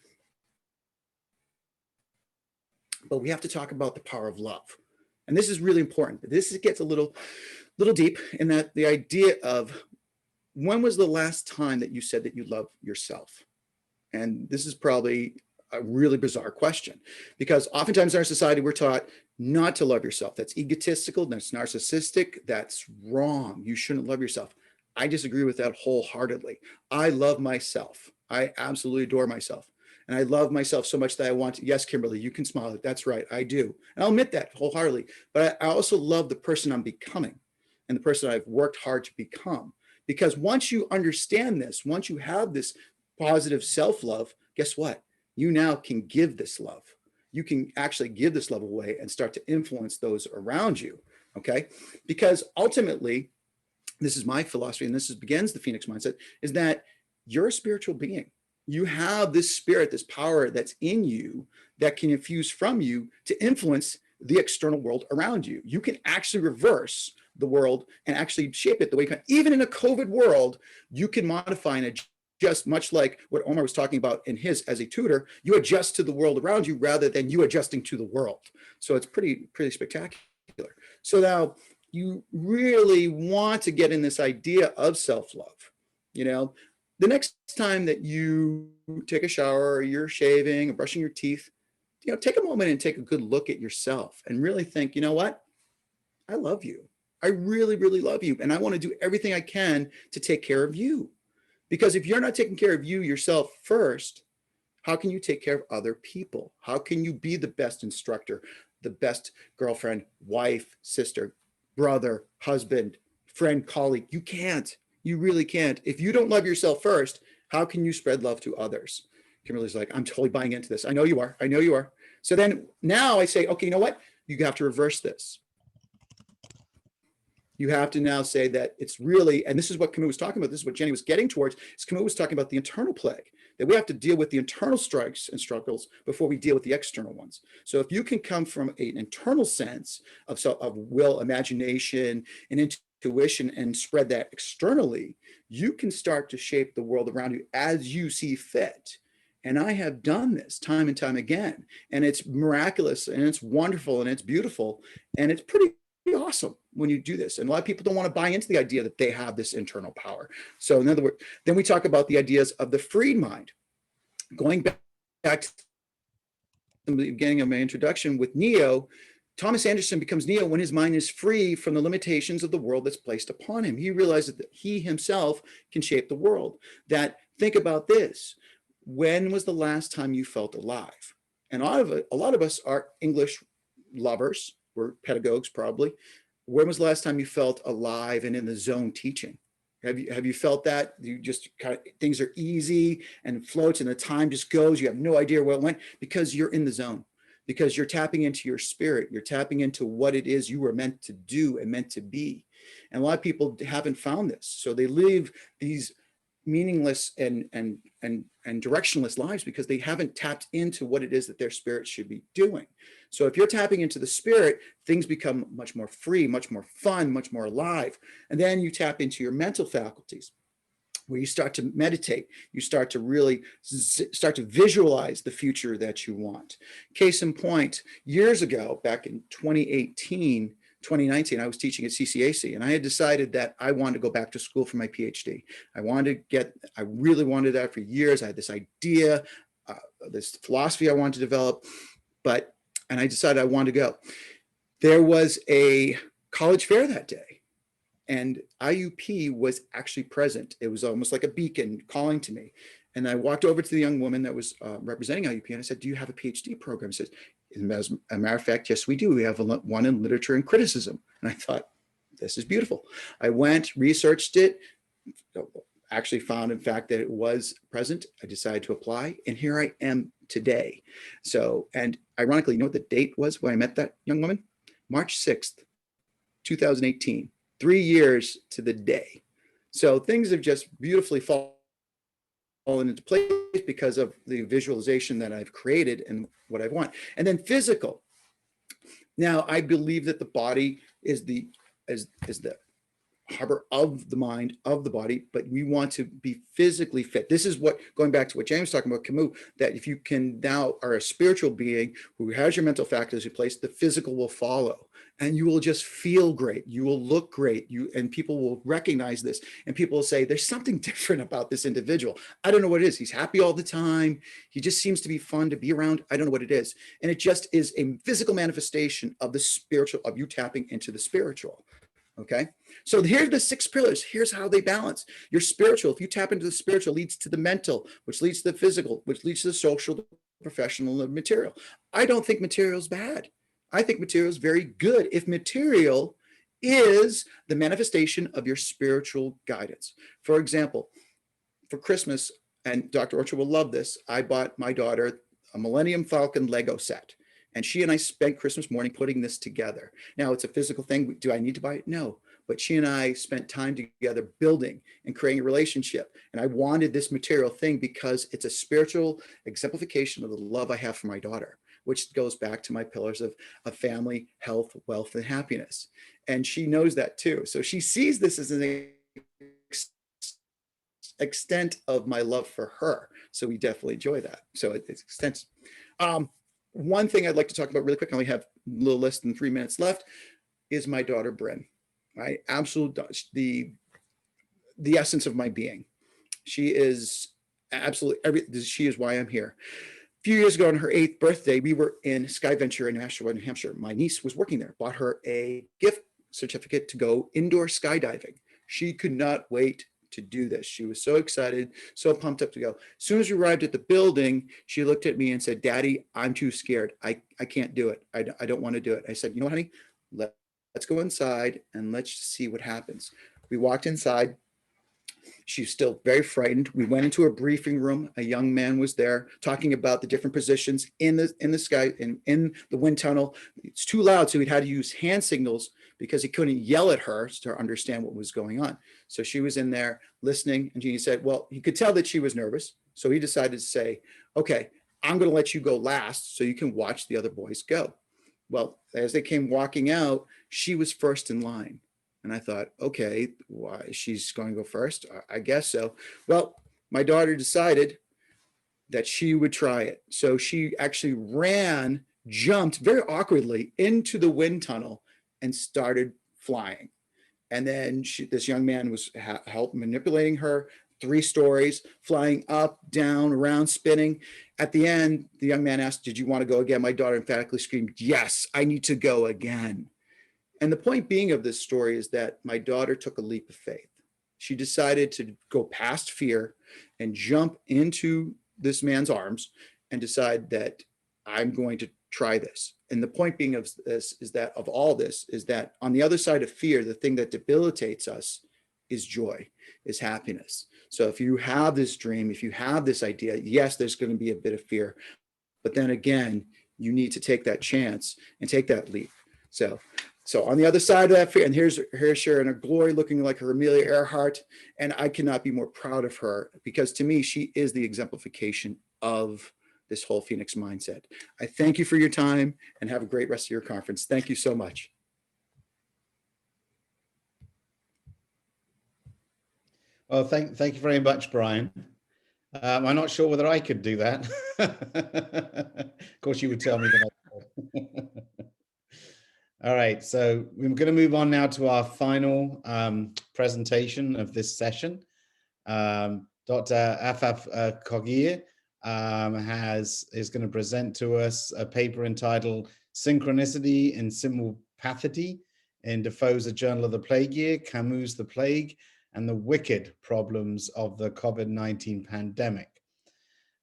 But we have to talk about the power of love. And this is really important. This gets a little deep in that the idea of when was the last time that you said that you love yourself? And this is probably a really bizarre question because oftentimes in our society, we're taught not to love yourself. That's egotistical, that's narcissistic, that's wrong. You shouldn't love yourself. I disagree with that wholeheartedly. I love myself. I absolutely adore myself. And I love myself so much that I want to, yes, Kimberly, you can smile. That's right, I do. And I'll admit that wholeheartedly. But I also love the person I'm becoming and the person I've worked hard to become. Because once you understand this, once you have this positive self-love, guess what? You now can give this love. you can actually give this love away and start to influence those around you. Okay. Because ultimately, this is my philosophy, and begins the Phoenix mindset, is that you're a spiritual being. You have this spirit, this power that's in you that can infuse from you to influence the external world around you. You can actually reverse the world and actually shape it the way you can. Even in a COVID world, you can modify and adjust, much like what Omar was talking about in his as a tutor. You adjust to the world around you rather than you adjusting to the world. So it's pretty spectacular. So now you really want to get in this idea of self-love. You know, the next time that you take a shower or you're shaving or brushing your teeth, you know, take a moment and take a good look at yourself and really think, you know what? I love you. I really, really love you. And I want to do everything I can to take care of you. Because if you're not taking care of you yourself first, how can you take care of other people? How can you be the best instructor, the best girlfriend, wife, sister, brother, husband, friend, colleague? You can't. You really can't. If you don't love yourself first, how can you spread love to others? Kimberly's like, I'm totally buying into this. I know you are. I know you are. So then now I say, okay, you know what? You have to reverse this. You have to now say that it's really, and this is what Camus was talking about, this is what Jenny was getting towards, is Camus was talking about the internal plague, that we have to deal with the internal strikes and struggles before we deal with the external ones. So if you can come from an internal sense of will, imagination, and intuition and spread that externally, you can start to shape the world around you as you see fit. And I have done this time and time again, and it's miraculous and it's wonderful and it's beautiful and it's pretty awesome when you do this. And a lot of people don't want to buy into the idea that they have this internal power. So in other words, then we talk about the ideas of the freed mind. Going back to the beginning of my introduction with Neo, Thomas Anderson becomes Neo when his mind is free from the limitations of the world that's placed upon him. He realizes that he himself can shape the world. That, think about this. When was the last time you felt alive? And a lot of us are English lovers. We're pedagogues probably. When was the last time you felt alive and in the zone teaching? Have you felt that? You just kind of, things are easy and floats and the time just goes. You have no idea where it went because you're in the zone, because you're tapping into your spirit. You're tapping into what it is you were meant to do and meant to be. And a lot of people haven't found this. So they live these meaningless and directionless lives because they haven't tapped into what it is that their spirit should be doing. So if you're tapping into the spirit, things become much more free, much more fun, much more alive. And then you tap into your mental faculties, where you start to meditate, you start to really start to visualize the future that you want. Case in point, years ago, back in 2019, I was teaching at CCAC, and I had decided that I wanted to go back to school for my PhD. I really wanted that for years. I had this idea, this philosophy I wanted to develop, and I decided I wanted to go. There was a college fair that day, and IUP was actually present. It was almost like a beacon calling to me. And I walked over to the young woman that was representing IUP, and I said, do you have a PhD program? She says, as a matter of fact, yes, we do. We have one in literature and criticism. And I thought, this is beautiful. I went, researched it, actually found, in fact, that it was present. I decided to apply, and here I am today. So, and ironically, you know what the date was when I met that young woman? March 6th, 2018, 3 years to the day. So things have just beautifully fallen into place because of the visualization that I've created and what I want. And then physical. Now, I believe that the body is the harbor of the mind, of the body, but we want to be physically fit. This is what, going back to what James was talking about, Camus, that if you can now are a spiritual being who has your mental faculties in place, the physical will follow. And you will just feel great. You will look great. And people will recognize this. And people will say, there's something different about this individual. I don't know what it is. He's happy all the time. He just seems to be fun to be around. I don't know what it is. And it just is a physical manifestation of the spiritual, of you tapping into the spiritual. Okay. So here's the 6 pillars. Here's how they balance. Your spiritual, if you tap into the spiritual, leads to the mental, which leads to the physical, which leads to the social, the professional, and the material. I don't think material is bad. I think material is very good if material is the manifestation of your spiritual guidance. For example, for Christmas, and Dr. Orchard will love this, I bought my daughter a Millennium Falcon Lego set. And she and I spent Christmas morning putting this together. Now it's a physical thing. Do I need to buy it? No. But she and I spent time together building and creating a relationship. And I wanted this material thing because it's a spiritual exemplification of the love I have for my daughter, which goes back to my pillars of family, health, wealth, and happiness. And she knows that too. So she sees this as an extent of my love for her. So we definitely enjoy that. So it's extensive. One thing I'd like to talk about really quick, I only have a little less than 3 minutes left, is my daughter, Bryn. Right? The essence of my being. She is absolutely she is why I'm here. A few years ago on her 8th birthday, we were in Sky Venture in Nashua, New Hampshire. My niece was working there, bought her a gift certificate to go indoor skydiving. She could not wait to do this. She was so excited, so pumped up to go. As soon as we arrived at the building, she looked at me and said, "Daddy, I'm too scared. I can't do it. I don't want to do it." I said, "You know what, honey? Let's go inside and let's see what happens." We walked inside. She's still very frightened. We went into a briefing room. A young man was there talking about the different positions in the sky, in the wind tunnel. It's too loud, so he had to use hand signals because he couldn't yell at her to understand what was going on. So she was in there listening, and he said, well, he could tell that she was nervous. So he decided to say, okay, I'm going to let you go last so you can watch the other boys go. Well, as they came walking out, she was first in line. And I thought, okay, why she's going to go first? I guess so. Well, my daughter decided that she would try it. So she actually jumped very awkwardly into the wind tunnel and started flying. And then this young man was helped manipulating her 3 stories, flying up, down, around, spinning. At the end, the young man asked, "Did you want to go again?" My daughter emphatically screamed, "Yes, I need to go again." And the point being of this story is that my daughter took a leap of faith. She decided to go past fear and jump into this man's arms and decide that I'm going to try this. And the point being of this is that of all this is that on the other side of fear, the thing that debilitates us is joy, is happiness. So if you have this dream, if you have this idea, yes, there's going to be a bit of fear, but then again, you need to take that chance and take that leap. So on the other side of that fear, and here's Sharon, her glory looking like her Amelia Earhart, and I cannot be more proud of her because to me, she is the exemplification of this whole Phoenix mindset. I thank you for your time and have a great rest of your conference. Thank you so much. Well, thank you very much, Brian. I'm not sure whether I could do that. Of course, you would tell me that I could. All right, so we're going to move on now to our final presentation of this session. Dr. Afaf Kogier is going to present to us a paper entitled "Synchronicity and Simulpathity in Defoe's A Journal of the Plague Year, Camus' The Plague, and the Wicked Problems of the COVID-19 Pandemic."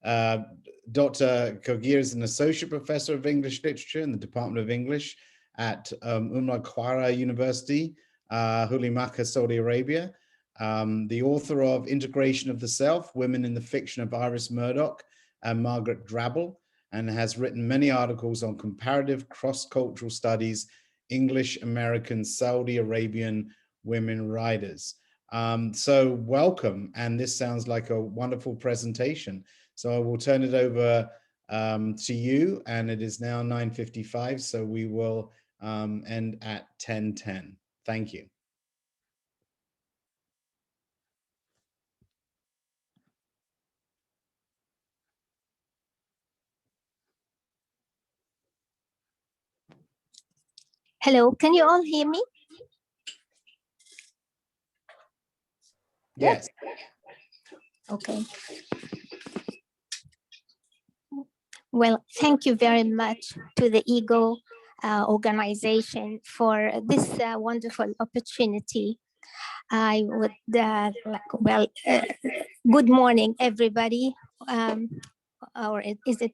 Dr. Kogier is an associate professor of English literature in the Department of English at Qura University, Hulimaca, Saudi Arabia. The author of Integration of the Self, Women in the Fiction of Iris Murdoch and Margaret Drabble, and has written many articles on comparative cross-cultural studies, English, American, Saudi Arabian women writers. So welcome, and this sounds like a wonderful presentation. So I will turn it over to you, and it is now 9:55, so we will end at 10:10. Thank you. Hello, can you all hear me? Yes. Okay. Well, thank you very much to the EGO organization for this wonderful opportunity. I would good morning, everybody. Or is it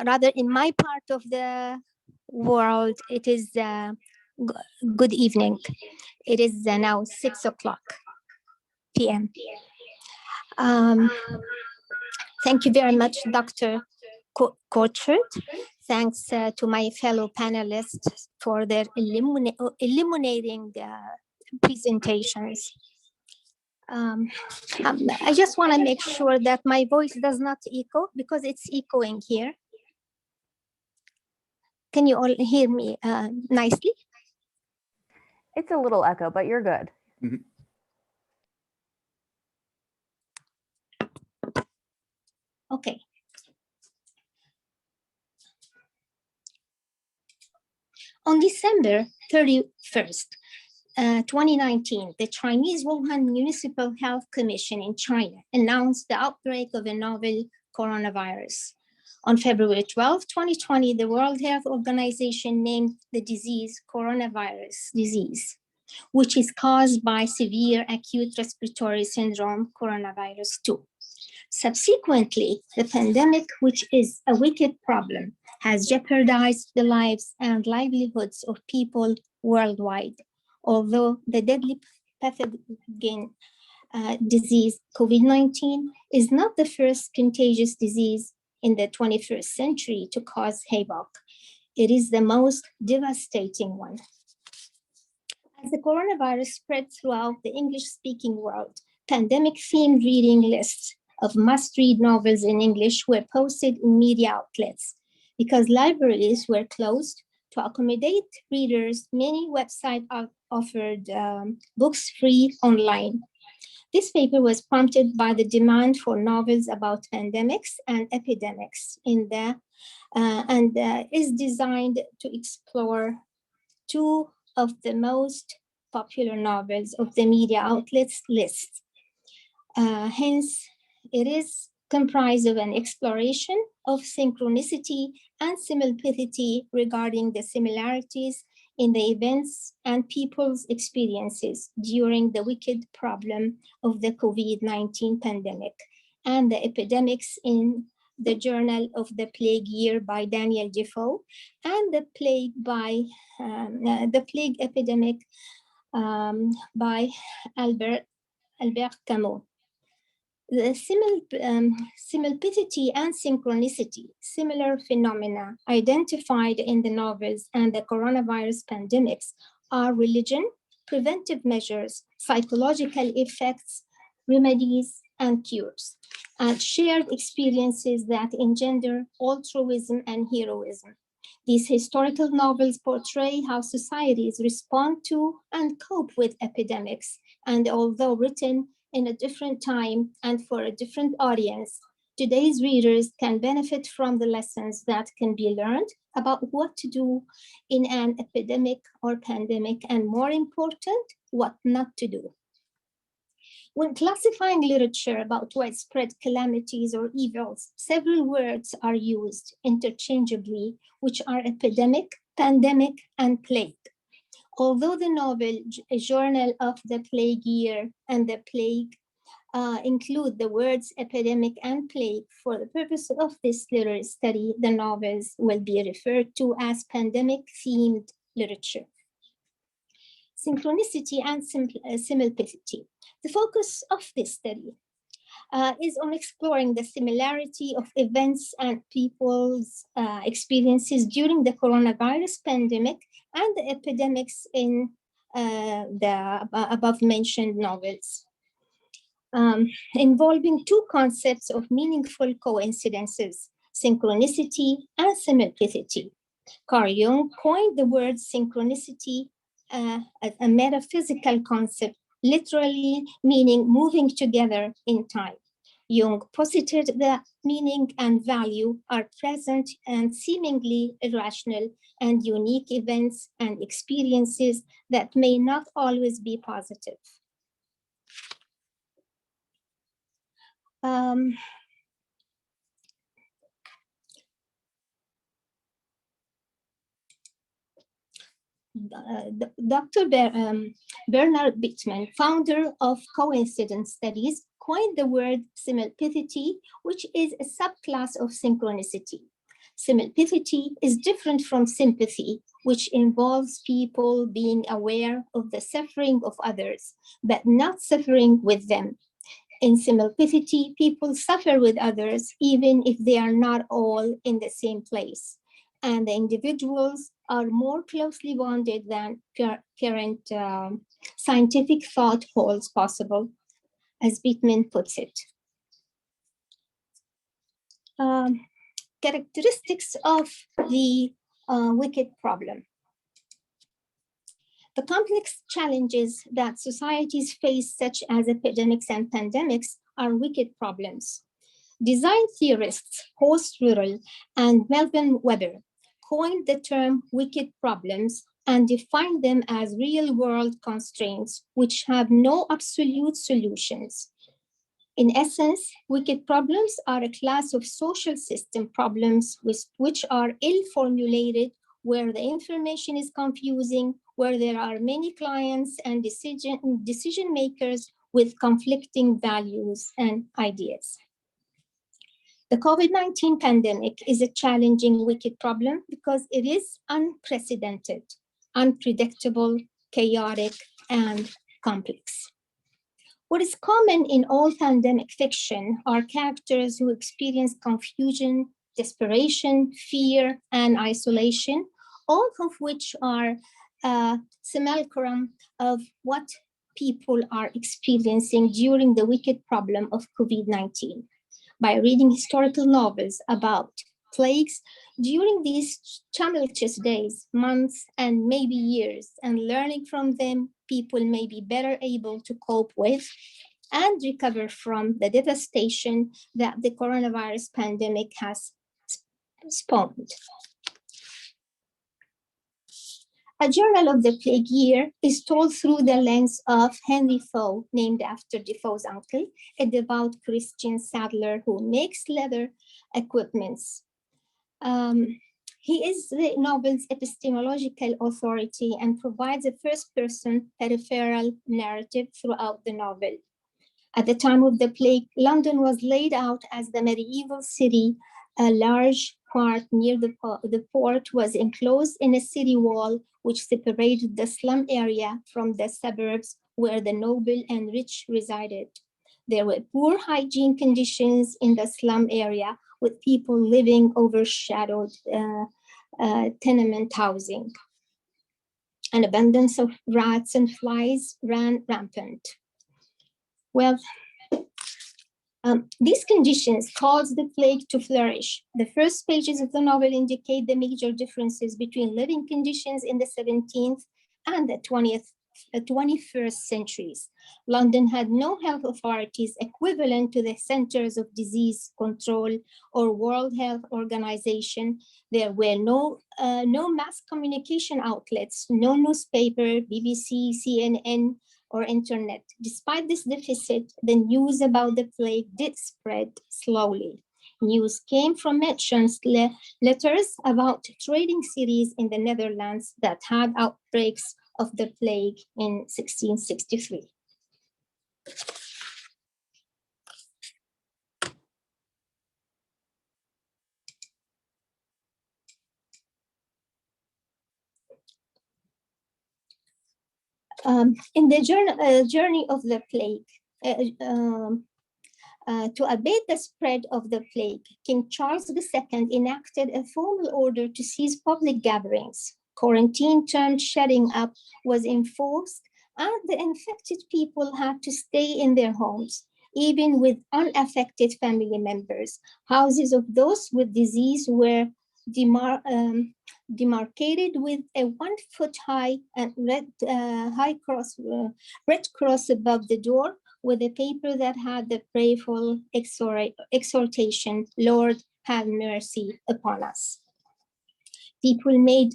rather in my part of the world, it is good evening. It is now 6:00 p.m. Thank you very much, Dr. Courtshurst. thanks to my fellow panelists for their illuminating presentations. I just want to make sure that my voice does not echo because it's echoing here. Can you all hear me nicely? It's a little echo, but you're good. Mhm. Okay. On December 31st, 2019, the Chinese Wuhan Municipal Health Commission in China announced the outbreak of a novel coronavirus. On February 12, 2020, the World Health Organization named the disease coronavirus disease, which is caused by severe acute respiratory syndrome coronavirus 2. Subsequently, the pandemic, which is a wicked problem, has jeopardized the lives and livelihoods of people worldwide. Although the deadly pathogen disease COVID-19 is not the first contagious disease in the 21st century to cause havoc, it is the most devastating one. As the coronavirus spread throughout the English-speaking world, pandemic-themed reading lists of must-read novels in English were posted in media outlets. Because libraries were closed to accommodate readers, many websites offered books free online. This paper was prompted by the demand for novels about pandemics and epidemics and is designed to explore two of the most popular novels of the media outlets list. Hence, it is comprised of an exploration of synchronicity and simultaneity regarding the similarities in the events and people's experiences during the wicked problem of the COVID-19 pandemic and the epidemics in the Journal of the Plague Year by Daniel Defoe and the Plague Epidemic by Albert Camus. The simultaneity and synchronicity, similar phenomena identified in the novels and the coronavirus pandemics are religion, preventive measures, psychological effects, remedies, and cures, and shared experiences that engender altruism and heroism. These historical novels portray how societies respond to and cope with epidemics, and although written in a different time and for a different audience, today's readers can benefit from the lessons that can be learned about what to do in an epidemic or pandemic, and more important, what not to do. When classifying literature about widespread calamities or evils, several words are used interchangeably, which are epidemic, pandemic, and plague. Although the novel A Journal of the Plague Year and the Plague include the words epidemic and plague, for the purpose of this literary study, the novels will be referred to as pandemic-themed literature. Synchronicity and simultaneity. The focus of this study is on exploring the similarity of events and people's experiences during the coronavirus pandemic and the epidemics in the above-mentioned novels, involving two concepts of meaningful coincidences, synchronicity and simultaneity. Carl Jung coined the word synchronicity as a metaphysical concept, literally meaning moving together in time. Jung posited that meaning and value are present and seemingly irrational and unique events and experiences that may not always be positive. Dr. Bernard Bittman, founder of coincidence studies, coined the word simultaneity, which is a subclass of synchronicity. Simultaneity is different from sympathy, which involves people being aware of the suffering of others, but not suffering with them. In simultaneity, people suffer with others, even if they are not all in the same place. and the individuals are more closely bonded than current scientific thought holds possible, as Beetman puts it. Characteristics of the wicked problem. The complex challenges that societies face, such as epidemics and pandemics, are wicked problems. Design theorists Horst Rudel and Melvin Weber coined the term wicked problems and defined them as real-world constraints which have no absolute solutions. In essence, wicked problems are a class of social system problems which are ill-formulated, where the information is confusing, where there are many clients and decision makers with conflicting values and ideas. The COVID-19 pandemic is a challenging wicked problem because it is unprecedented, unpredictable, chaotic, and complex. What is common in all pandemic fiction are characters who experience confusion, desperation, fear, and isolation, all of which are a simulacrum of what people are experiencing during the wicked problem of COVID-19. By reading historical novels about plagues during these tumultuous days, months, and maybe years, and learning from them, people may be better able to cope with and recover from the devastation that the coronavirus pandemic has spawned. A Journal of the Plague Year is told through the lens of Henry Foe, named after Defoe's uncle, a devout Christian saddler who makes leather equipments. He is the novel's epistemological authority and provides a first-person peripheral narrative throughout the novel. At the time of the plague, London was laid out as the medieval city. A large part near the port was enclosed in a city wall which separated the slum area from the suburbs where the noble and rich resided. There were poor hygiene conditions in the slum area, with people living overshadowed tenement housing. An abundance of rats and flies ran rampant. Well, these conditions caused the plague to flourish. The first pages of the novel indicate the major differences between living conditions in the 17th and the 21st centuries. London had no health authorities equivalent to the Centers of Disease Control or World Health Organization. There were no mass communication outlets, no newspaper, BBC, CNN, or internet. Despite this deficit, the news about the plague did spread slowly. News came from merchants' letters about trading cities in the Netherlands that had outbreaks of the plague in 1663. In the journey of the plague, to abate the spread of the plague, King Charles II enacted a formal order to cease public gatherings. Quarantine termed shutting up was enforced, and the infected people had to stay in their homes, even with unaffected family members. Houses of those with disease were demarcated with a 1-foot high and red cross above the door, with a paper that had the prayerful exhortation, "Lord, have mercy upon us." People made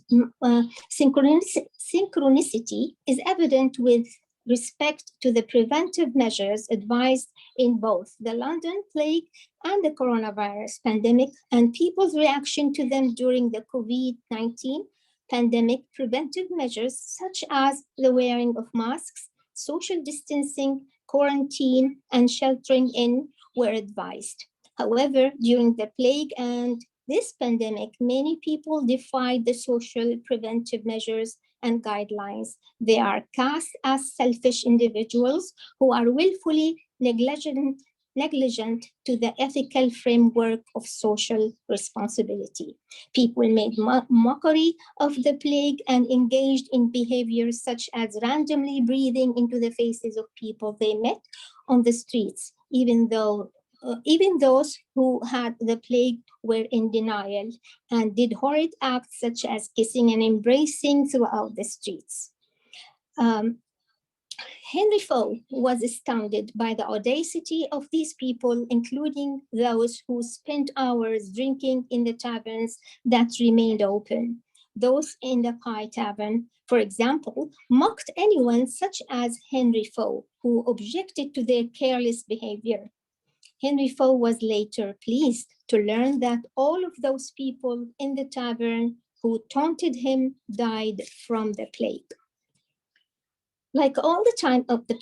synchronicity is evident with respect to the preventive measures advised in both the London plague and the coronavirus pandemic, and people's reaction to them during the COVID-19 pandemic. Preventive measures such as the wearing of masks, social distancing, quarantine, and sheltering in were advised. However, during the plague and this pandemic, many people defied the social preventive measures and guidelines. They are cast as selfish individuals who are willfully negligent negligent to the ethical framework of social responsibility. People made mockery of the plague and engaged in behaviors such as randomly breathing into the faces of people they met on the streets, even those who had the plague were in denial and did horrid acts such as kissing and embracing throughout the streets. Henry Faux was astounded by the audacity of these people, including those who spent hours drinking in the taverns that remained open. Those in the Pie Tavern, for example, mocked anyone such as Henry Faux, who objected to their careless behavior. Henry Faux was later pleased to learn that all of those people in the tavern who taunted him died from the plague. Like at the time of the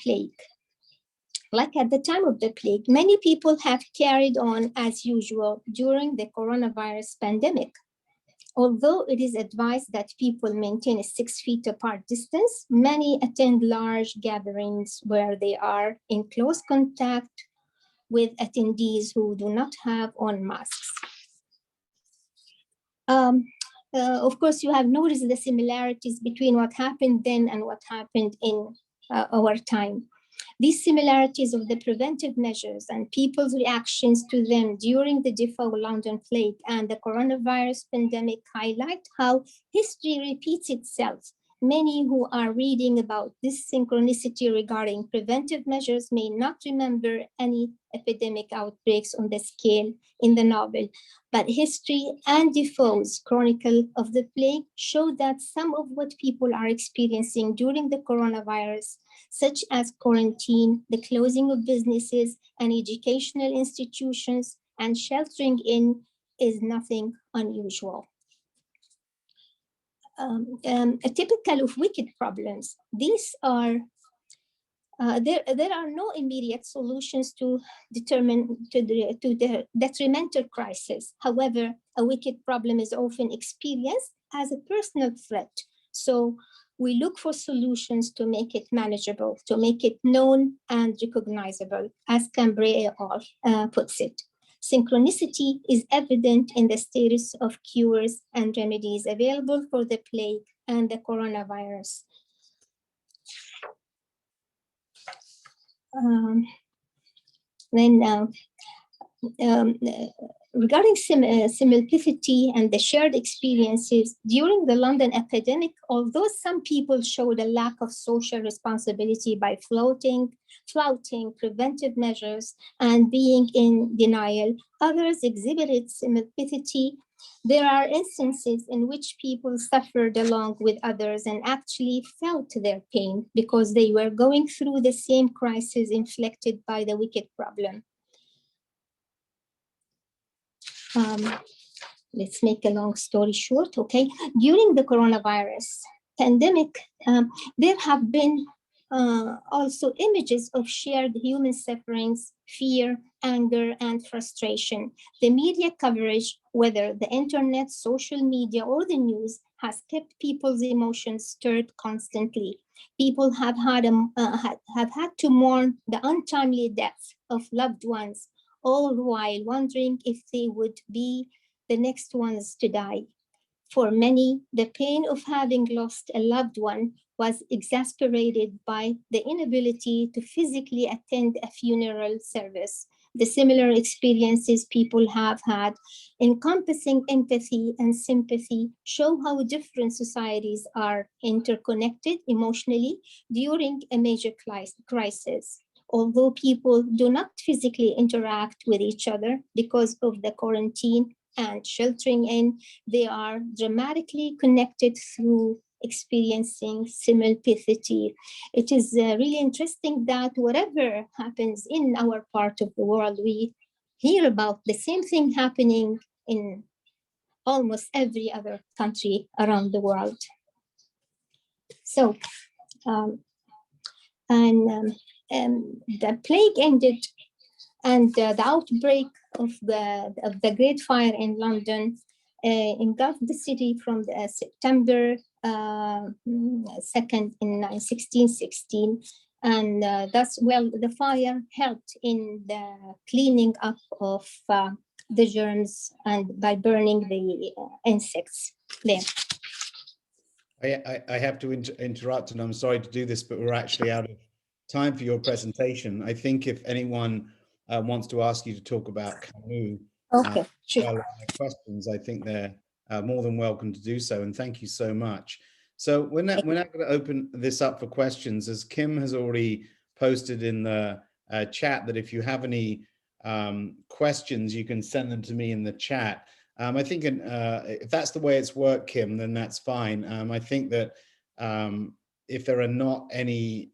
plague, many people have carried on as usual during the coronavirus pandemic. Although it is advised that people maintain a 6 feet apart distance, many attend large gatherings where they are in close contact with attendees who do not have on masks. Of course, you have noticed the similarities between what happened then and what happened in our time. These similarities of the preventive measures and people's reactions to them during the Defoe London plague and the coronavirus pandemic highlight how history repeats itself. Many who are reading about this synchronicity regarding preventive measures may not remember any epidemic outbreaks on the scale in the novel, but history and Defoe's Chronicle of the Plague show that some of what people are experiencing during the coronavirus, such as quarantine, the closing of businesses and educational institutions, and sheltering in, is nothing unusual. Typical of wicked problems. These are there are no immediate solutions to the detrimental crisis. However, a wicked problem is often experienced as a personal threat. So we look for solutions to make it manageable, to make it known and recognizable, as Cambray et al. Puts it. Synchronicity is evident in the status of cures and remedies available for the plague and the coronavirus. Regarding similpicity and the shared experiences during the London epidemic, although some people showed a lack of social responsibility by flouting preventive measures and being in denial, others exhibited similpicity. There are instances in which people suffered along with others and actually felt their pain because they were going through the same crisis inflicted by the wicked problem. Let's make a long story short, okay? During the coronavirus pandemic, there have been also images of shared human sufferings, fear, anger, and frustration. The media coverage, whether the internet, social media, or the news, has kept people's emotions stirred constantly. People have had to mourn the untimely death of loved ones, all while wondering if they would be the next ones to die. For many, the pain of having lost a loved one was exasperated by the inability to physically attend a funeral service. The similar experiences people have had, encompassing empathy and sympathy, show how different societies are interconnected emotionally during a major crisis. Although people do not physically interact with each other because of the quarantine and sheltering in, they are dramatically connected through experiencing similpicity. It is really interesting that whatever happens in our part of the world, we hear about the same thing happening in almost every other country around the world. So, the plague ended, and the outbreak of the Great Fire in London engulfed the city from September 2nd in 1616. And that's, well, the fire helped in the cleaning up of the germs and by burning the insects there. I have to interrupt, and I'm sorry to do this, but we're actually out of time for your presentation. I think if anyone wants to ask you to talk about Camus, Okay, sure. questions, I think they're more than welcome to do so, and thank you so much. So we're now going to open this up for questions, as Kim has already posted in the chat that if you have any questions, you can send them to me in the chat. I think if that's the way it's worked, Kim, then that's fine. I think that if there are not any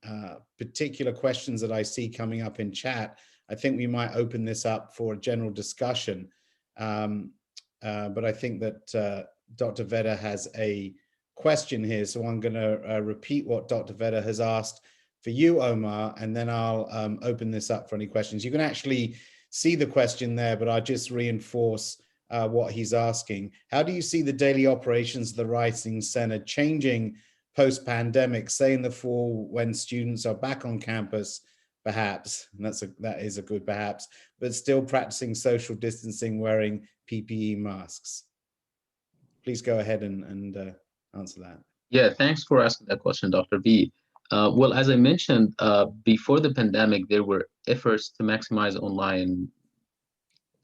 particular questions that I see coming up in chat, I think we might open this up for a general discussion. But I think that Dr. Vedder has a question here, so I'm going to repeat what Dr. Vedder has asked for you, Omar, and then I'll open this up for any questions. You can actually see the question there, but I'll just reinforce what he's asking. How do you see the daily operations of the Writing Center changing post-pandemic, say in the fall when students are back on campus, perhaps, and that is a good perhaps, but still practicing social distancing, wearing PPE masks? Please go ahead and answer that. Yeah, thanks for asking that question, Dr. V. Well, as I mentioned, before the pandemic, there were efforts to maximize online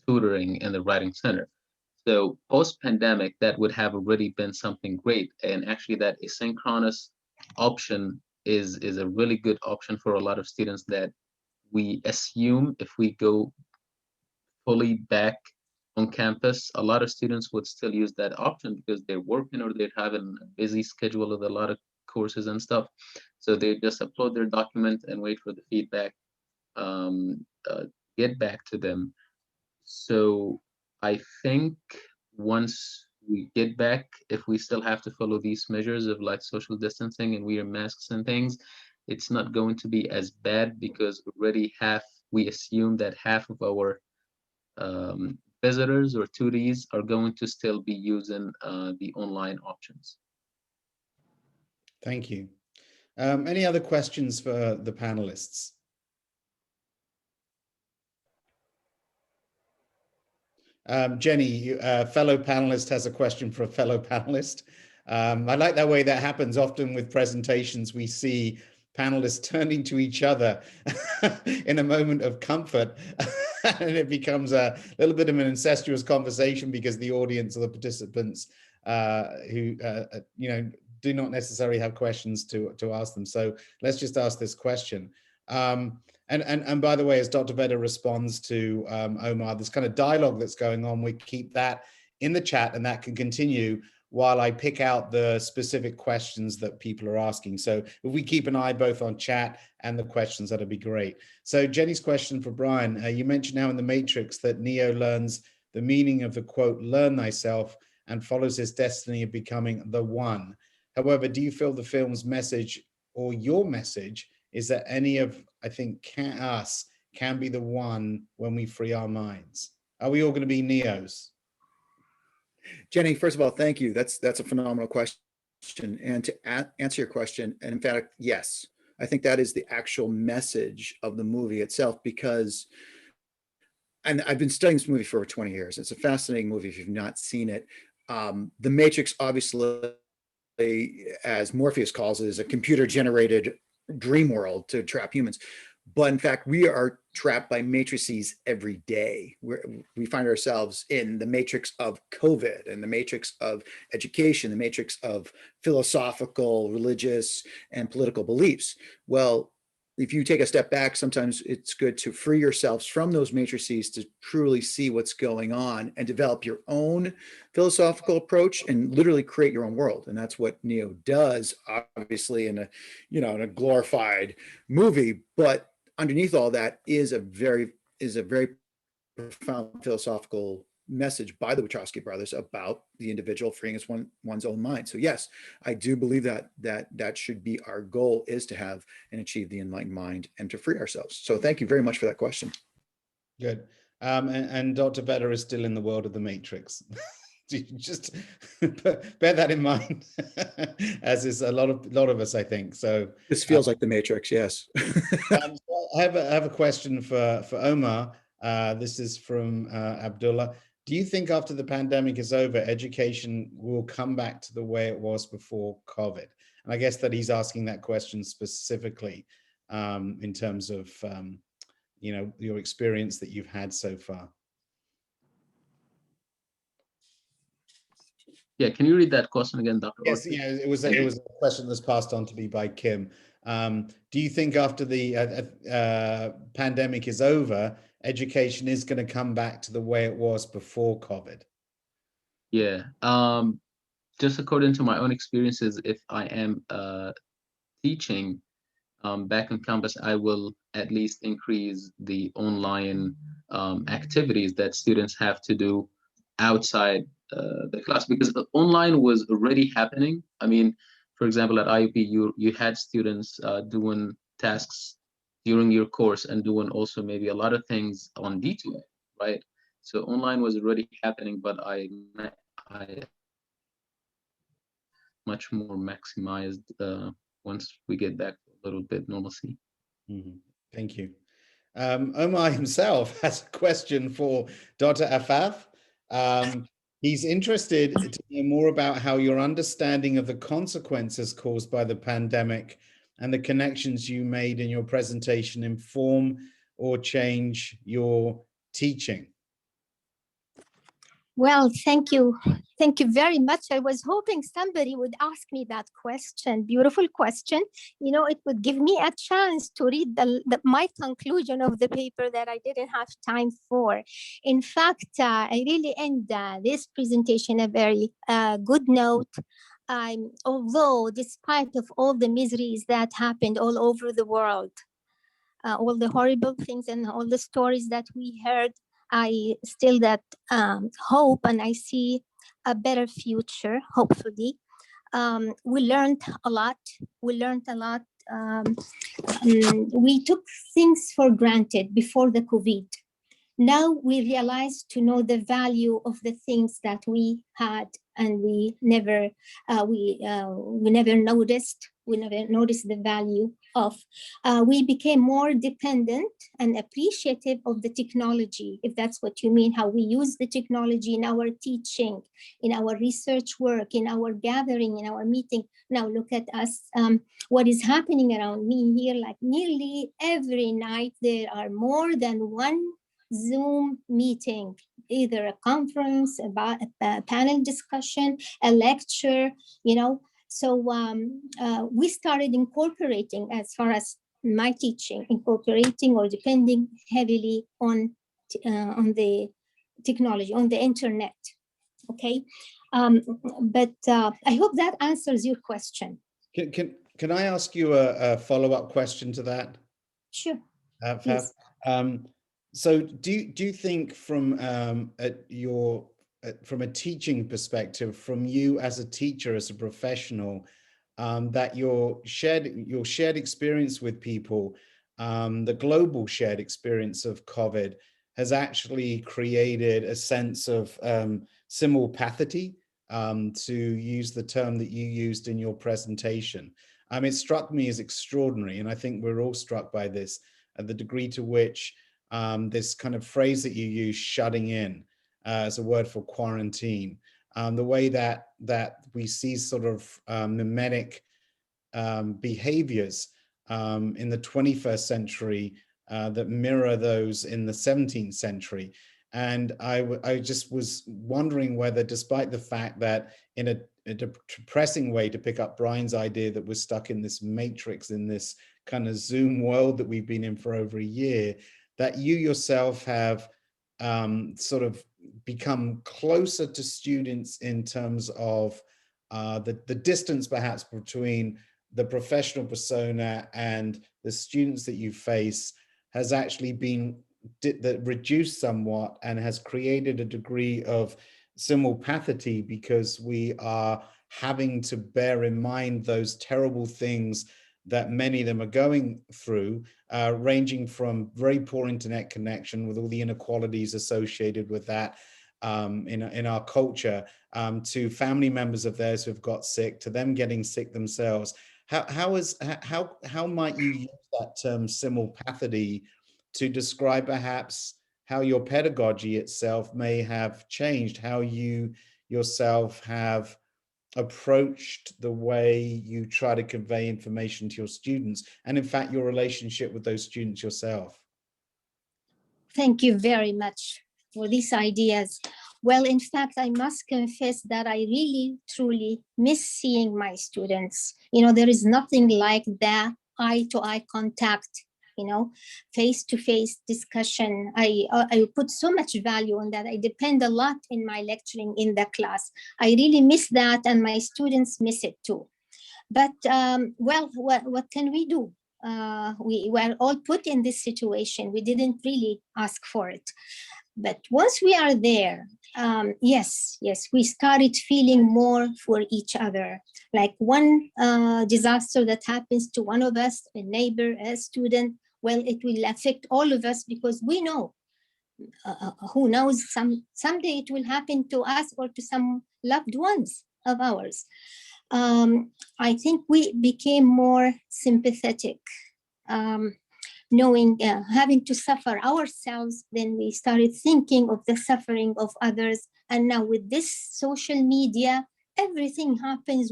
tutoring in the Writing Center. So post-pandemic, that would have already been something great. And actually that asynchronous option is a really good option for a lot of students that we assume if we go fully back on campus, a lot of students would still use that option because they're working or they're having a busy schedule with a lot of courses and stuff. So they just upload their document and wait for the feedback, get back to them. So I think once we get back, if we still have to follow these measures of like social distancing and wear masks and things, it's not going to be as bad because already we assume that half of our visitors or tutees are going to still be using the online options. Thank you. Any other questions for the panelists? Jenny, a fellow panelist has a question for a fellow panelist. I like that way that happens often with presentations. We see panelists turning to each other in a moment of comfort, and it becomes a little bit of an incestuous conversation because the audience or the participants who do not necessarily have questions to ask them. So let's just ask this question. And by the way, as Dr. Vedder responds to Omar, this kind of dialogue that's going on, we keep that in the chat and that can continue while I pick out the specific questions that people are asking. So if we keep an eye both on chat and the questions, that'd be great. So Jenny's question for Brian, you mentioned now in The Matrix that Neo learns the meaning of the quote, learn thyself, and follows his destiny of becoming the one. However, do you feel the film's message or your message is that any of, I think, us can be the one when we free our minds? Are we all going to be Neos? Jenny, first of all, thank you. That's a phenomenal question. And to answer your question, and in fact, yes, I think that is the actual message of the movie itself, because, and I've been studying this movie for over 20 years. It's a fascinating movie if you've not seen it. The Matrix, obviously, as Morpheus calls it, is a computer-generated dream world to trap humans. But in fact, we are trapped by matrices every day. We find ourselves in the matrix of COVID and the matrix of education, the matrix of philosophical, religious, and political beliefs. Well, if you take a step back, sometimes it's good to free yourselves from those matrices to truly see what's going on and develop your own philosophical approach and literally create your own world. And that's what Neo does, obviously in a glorified movie, but underneath all that is a very profound philosophical message by the Wachowski brothers about the individual freeing one's own mind. So yes, I do believe that should be our goal, is to have and achieve the enlightened mind and to free ourselves. So thank you very much for that question. Good. And Dr. Vedder is still in the world of the Matrix. just bear that in mind, as is a lot of us, I think. So This feels like the Matrix, yes. so I have a question for Omar. This is from Abdullah. Do you think after the pandemic is over, education will come back to the way it was before COVID? And I guess that he's asking that question specifically in terms of your experience that you've had so far. Yeah, can you read that question again, Dr. Yes, Ortiz? yeah, it was a question that's passed on to me by Kim. Do you think after the pandemic is over, education is going to come back to the way it was before COVID? Yeah, just according to my own experiences, if I am teaching back on campus, I will at least increase the online activities that students have to do outside the class, because the online was already happening. I mean, for example, at IUP, you had students doing tasks during your course and doing also maybe a lot of things on D2A, right? So online was already happening, but I much more maximized once we get back to a little bit normalcy. Mm-hmm. Thank you. Omar himself has a question for Dr. Affaf. He's interested to hear more about how your understanding of the consequences caused by the pandemic and the connections you made in your presentation inform or change your teaching. Well, thank you. Thank you very much. I was hoping somebody would ask me that question. Beautiful question. You know, it would give me a chance to read my conclusion of the paper that I didn't have time for. In fact, I really end this presentation a very good note. Although despite of all the miseries that happened all over the world, all the horrible things and all the stories that we heard, I still got hope, and I see a better future, hopefully. We learned a lot. We took things for granted before the COVID. Now we realize to know the value of the things that we had, and we never noticed. We never noticed the value of. We became more dependent and appreciative of the technology, if that's what you mean, how we use the technology in our teaching, in our research work, in our gathering, in our meeting. Now look at us, what is happening around me here, like nearly every night there are more than one Zoom meeting, either a conference, about a panel discussion, a lecture, you know. So we started incorporating, as far as my teaching, incorporating or depending heavily on the technology, on the internet. Okay, but I hope that answers your question. Can I ask you a follow-up question to that? Sure. So do you think from from a teaching perspective, from you as a teacher, as a professional, that your shared experience with people, the global shared experience of COVID, has actually created a sense of simulpathity, to use the term that you used in your presentation? It struck me as extraordinary, and I think we're all struck by this, at the degree to which this kind of phrase that you use, shutting in, as a word for quarantine, the way that we see sort of mimetic behaviors in the 21st century that mirror those in the 17th century. And I just was wondering whether, despite the fact that in a depressing way, to pick up Brian's idea that we're stuck in this matrix, in this kind of Zoom world that we've been in for over a year, that you yourself have sort of become closer to students in terms of the distance perhaps between the professional persona and the students that you face has actually been reduced somewhat, and has created a degree of simulpathity, because we are having to bear in mind those terrible things that many of them are going through, ranging from very poor internet connection with all the inequalities associated with that, in our culture, to family members of theirs who've got sick, to them getting sick themselves. How might you use that term simulpathity to describe perhaps how your pedagogy itself may have changed, how you yourself have approached the way you try to convey information to your students, and in fact your relationship with those students yourself? Thank you very much for these ideas. Well, in fact, I must confess that I really, truly miss seeing my students. There is nothing like that eye-to-eye contact, face-to-face discussion. I put so much value on that. I depend a lot in my lecturing in the class. I really miss that, and my students miss it too. But well, what can we do? We were all put in this situation. We didn't really ask for it. But once we are there, yes, we started feeling more for each other. Like one disaster that happens to one of us, a neighbor, a student, well, it will affect all of us because we know, who knows, someday it will happen to us or to some loved ones of ours. I think we became more sympathetic, knowing, having to suffer ourselves. Then we started thinking of the suffering of others. And now with this social media, everything happens.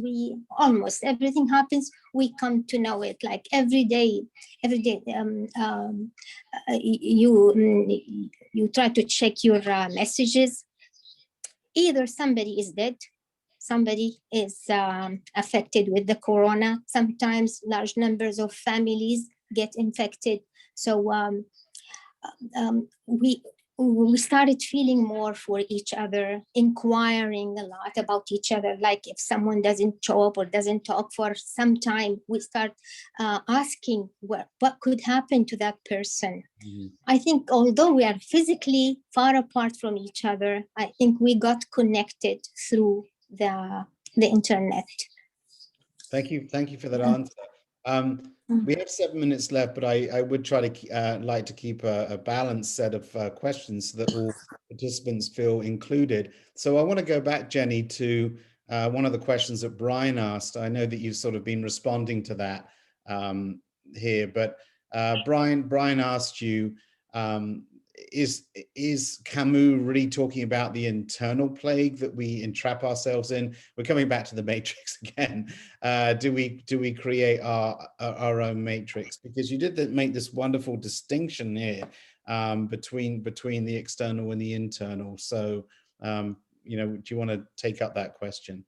Almost everything happens. We come to know it like every day. You try to check your messages. Either somebody is dead, somebody is affected with the corona. Sometimes large numbers of families get infected. So we started feeling more for each other, inquiring a lot about each other. Like if someone doesn't show up or doesn't talk for some time, we start asking what could happen to that person. Mm-hmm. I think although we are physically far apart from each other, I think we got connected through the internet. Thank you for that answer. We have 7 minutes left, but I would try to like to keep a balanced set of questions so that all participants feel included. So I want to go back, Jenny, to one of the questions that Brian asked. I know that you've sort of been responding to that here, but Brian asked you, is Camus really talking about the internal plague that we entrap ourselves in? We're coming back to the matrix again. Do we create our own matrix? Because you did make this wonderful distinction here between the external and the internal. So do you want to take up that question?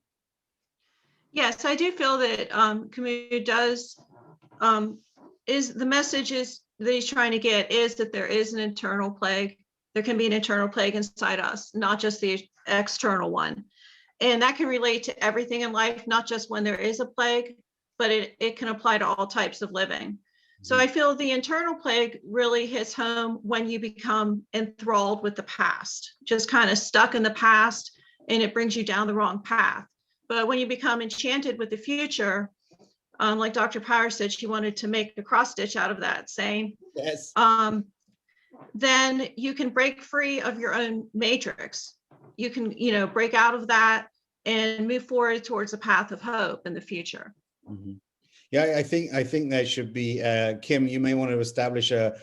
Yes, I do feel that Camus does is the message is that he's trying to get is that there is an internal plague. There can be an internal plague inside us, not just the external one. And that can relate to everything in life, not just when there is a plague, but it can apply to all types of living. Mm-hmm. So I feel the internal plague really hits home when you become enthralled with the past, just kind of stuck in the past, and it brings you down the wrong path. But when you become enchanted with the future, like Dr. Power said, she wanted to make a cross stitch out of that saying, yes. Then you can break free of your own matrix. You can, break out of that and move forward towards a path of hope in the future. Mm-hmm. Yeah, I think there should be, Kim, you may want to establish a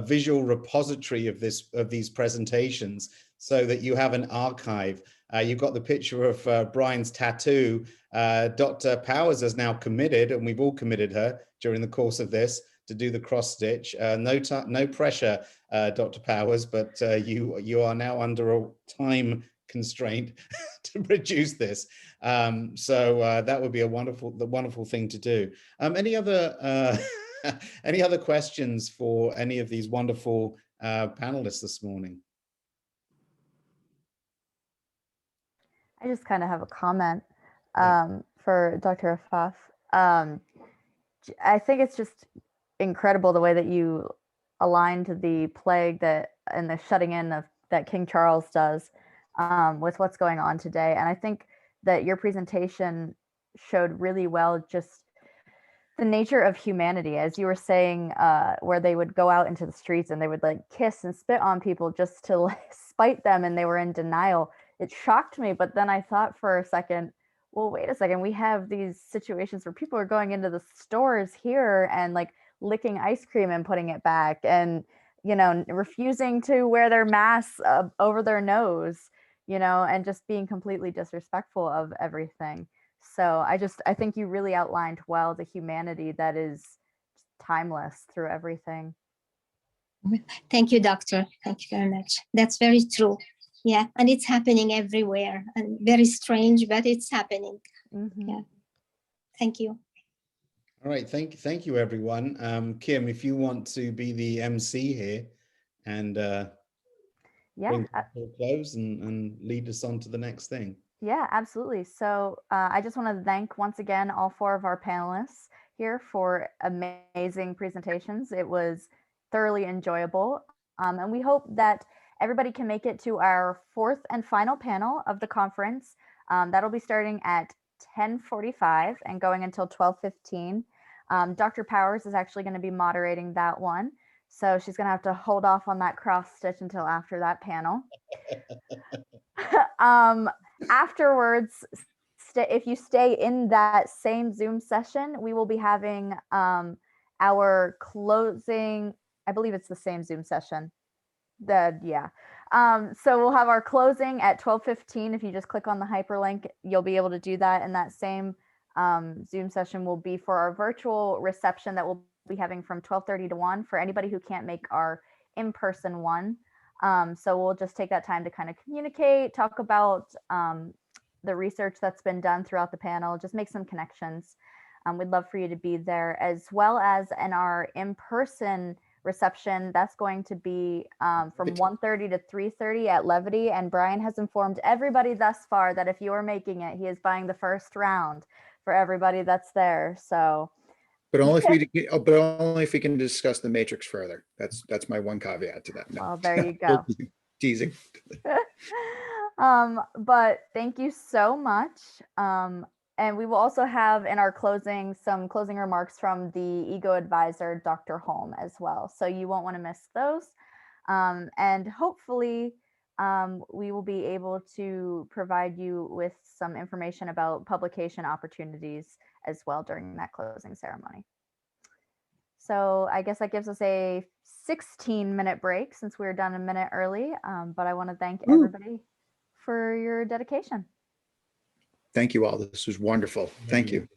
visual repository of these presentations so that you have an archive. You've got the picture of Brian's tattoo. Dr. Powers has now committed, and we've all committed her during the course of this, to do the cross stitch. No pressure, Dr. Powers, but you are now under a time constraint to produce this. So that would be a wonderful thing to do. Any other questions for any of these wonderful panelists this morning? I just kind of have a comment for Dr. Afaf. I think it's just incredible the way that you aligned the plague and the shutting in that King Charles does with what's going on today. And I think that your presentation showed really well just the nature of humanity, as you were saying, where they would go out into the streets and they would like kiss and spit on people just to despite them, and they were in denial. It shocked me, but then I thought for a second, well, wait a second, we have these situations where people are going into the stores here and like licking ice cream and putting it back, and refusing to wear their masks over their nose, and just being completely disrespectful of everything. So I think you really outlined well the humanity that is timeless through everything. Thank you, doctor. Thank you very much. That's very true. Yeah, and it's happening everywhere, and very strange, but it's happening. Yeah. Thank you. All right, thank you, everyone. Kim, if you want to be the MC here and bring it to a close and lead us on to the next thing. Yeah, absolutely. So I just want to thank once again all 4 of our panelists here for amazing presentations. It was thoroughly enjoyable. And we hope that everybody can make it to our 4th and final panel of the conference. That'll be starting at 10:45 and going until 12:15. Dr. Powers is actually going to be moderating that one. So she's going to have to hold off on that cross stitch until after that panel. Afterwards, if you stay in that same Zoom session, we will be having our closing. I believe it's the same Zoom session. So we'll have our closing at 12:15. If you just click on the hyperlink, you'll be able to do that. And that same Zoom session will be for our virtual reception that we'll be having from 12:30 to 1 for anybody who can't make our in-person one. So we'll just take that time to kind of communicate, talk about the research that's been done throughout the panel, just make some connections. We'd love for you to be there, as well as in our in-person reception. That's going to be from 1:30 to 3:30 at Levity. And Brian has informed everybody thus far that if you are making it, he is buying the first round for everybody that's there. So. But only if we can discuss the matrix further. That's my one caveat to that. No. Well, there you go. Teasing. But thank you so much. And we will also have in our closing some closing remarks from the Ego advisor, Dr. Holm, as well. So you won't want to miss those. And hopefully we will be able to provide you with some information about publication opportunities as well during that closing ceremony. So I guess that gives us a 16-minute break since we were done a minute early. But I want to thank everybody for your dedication. Thank you all. This was wonderful. Thank you.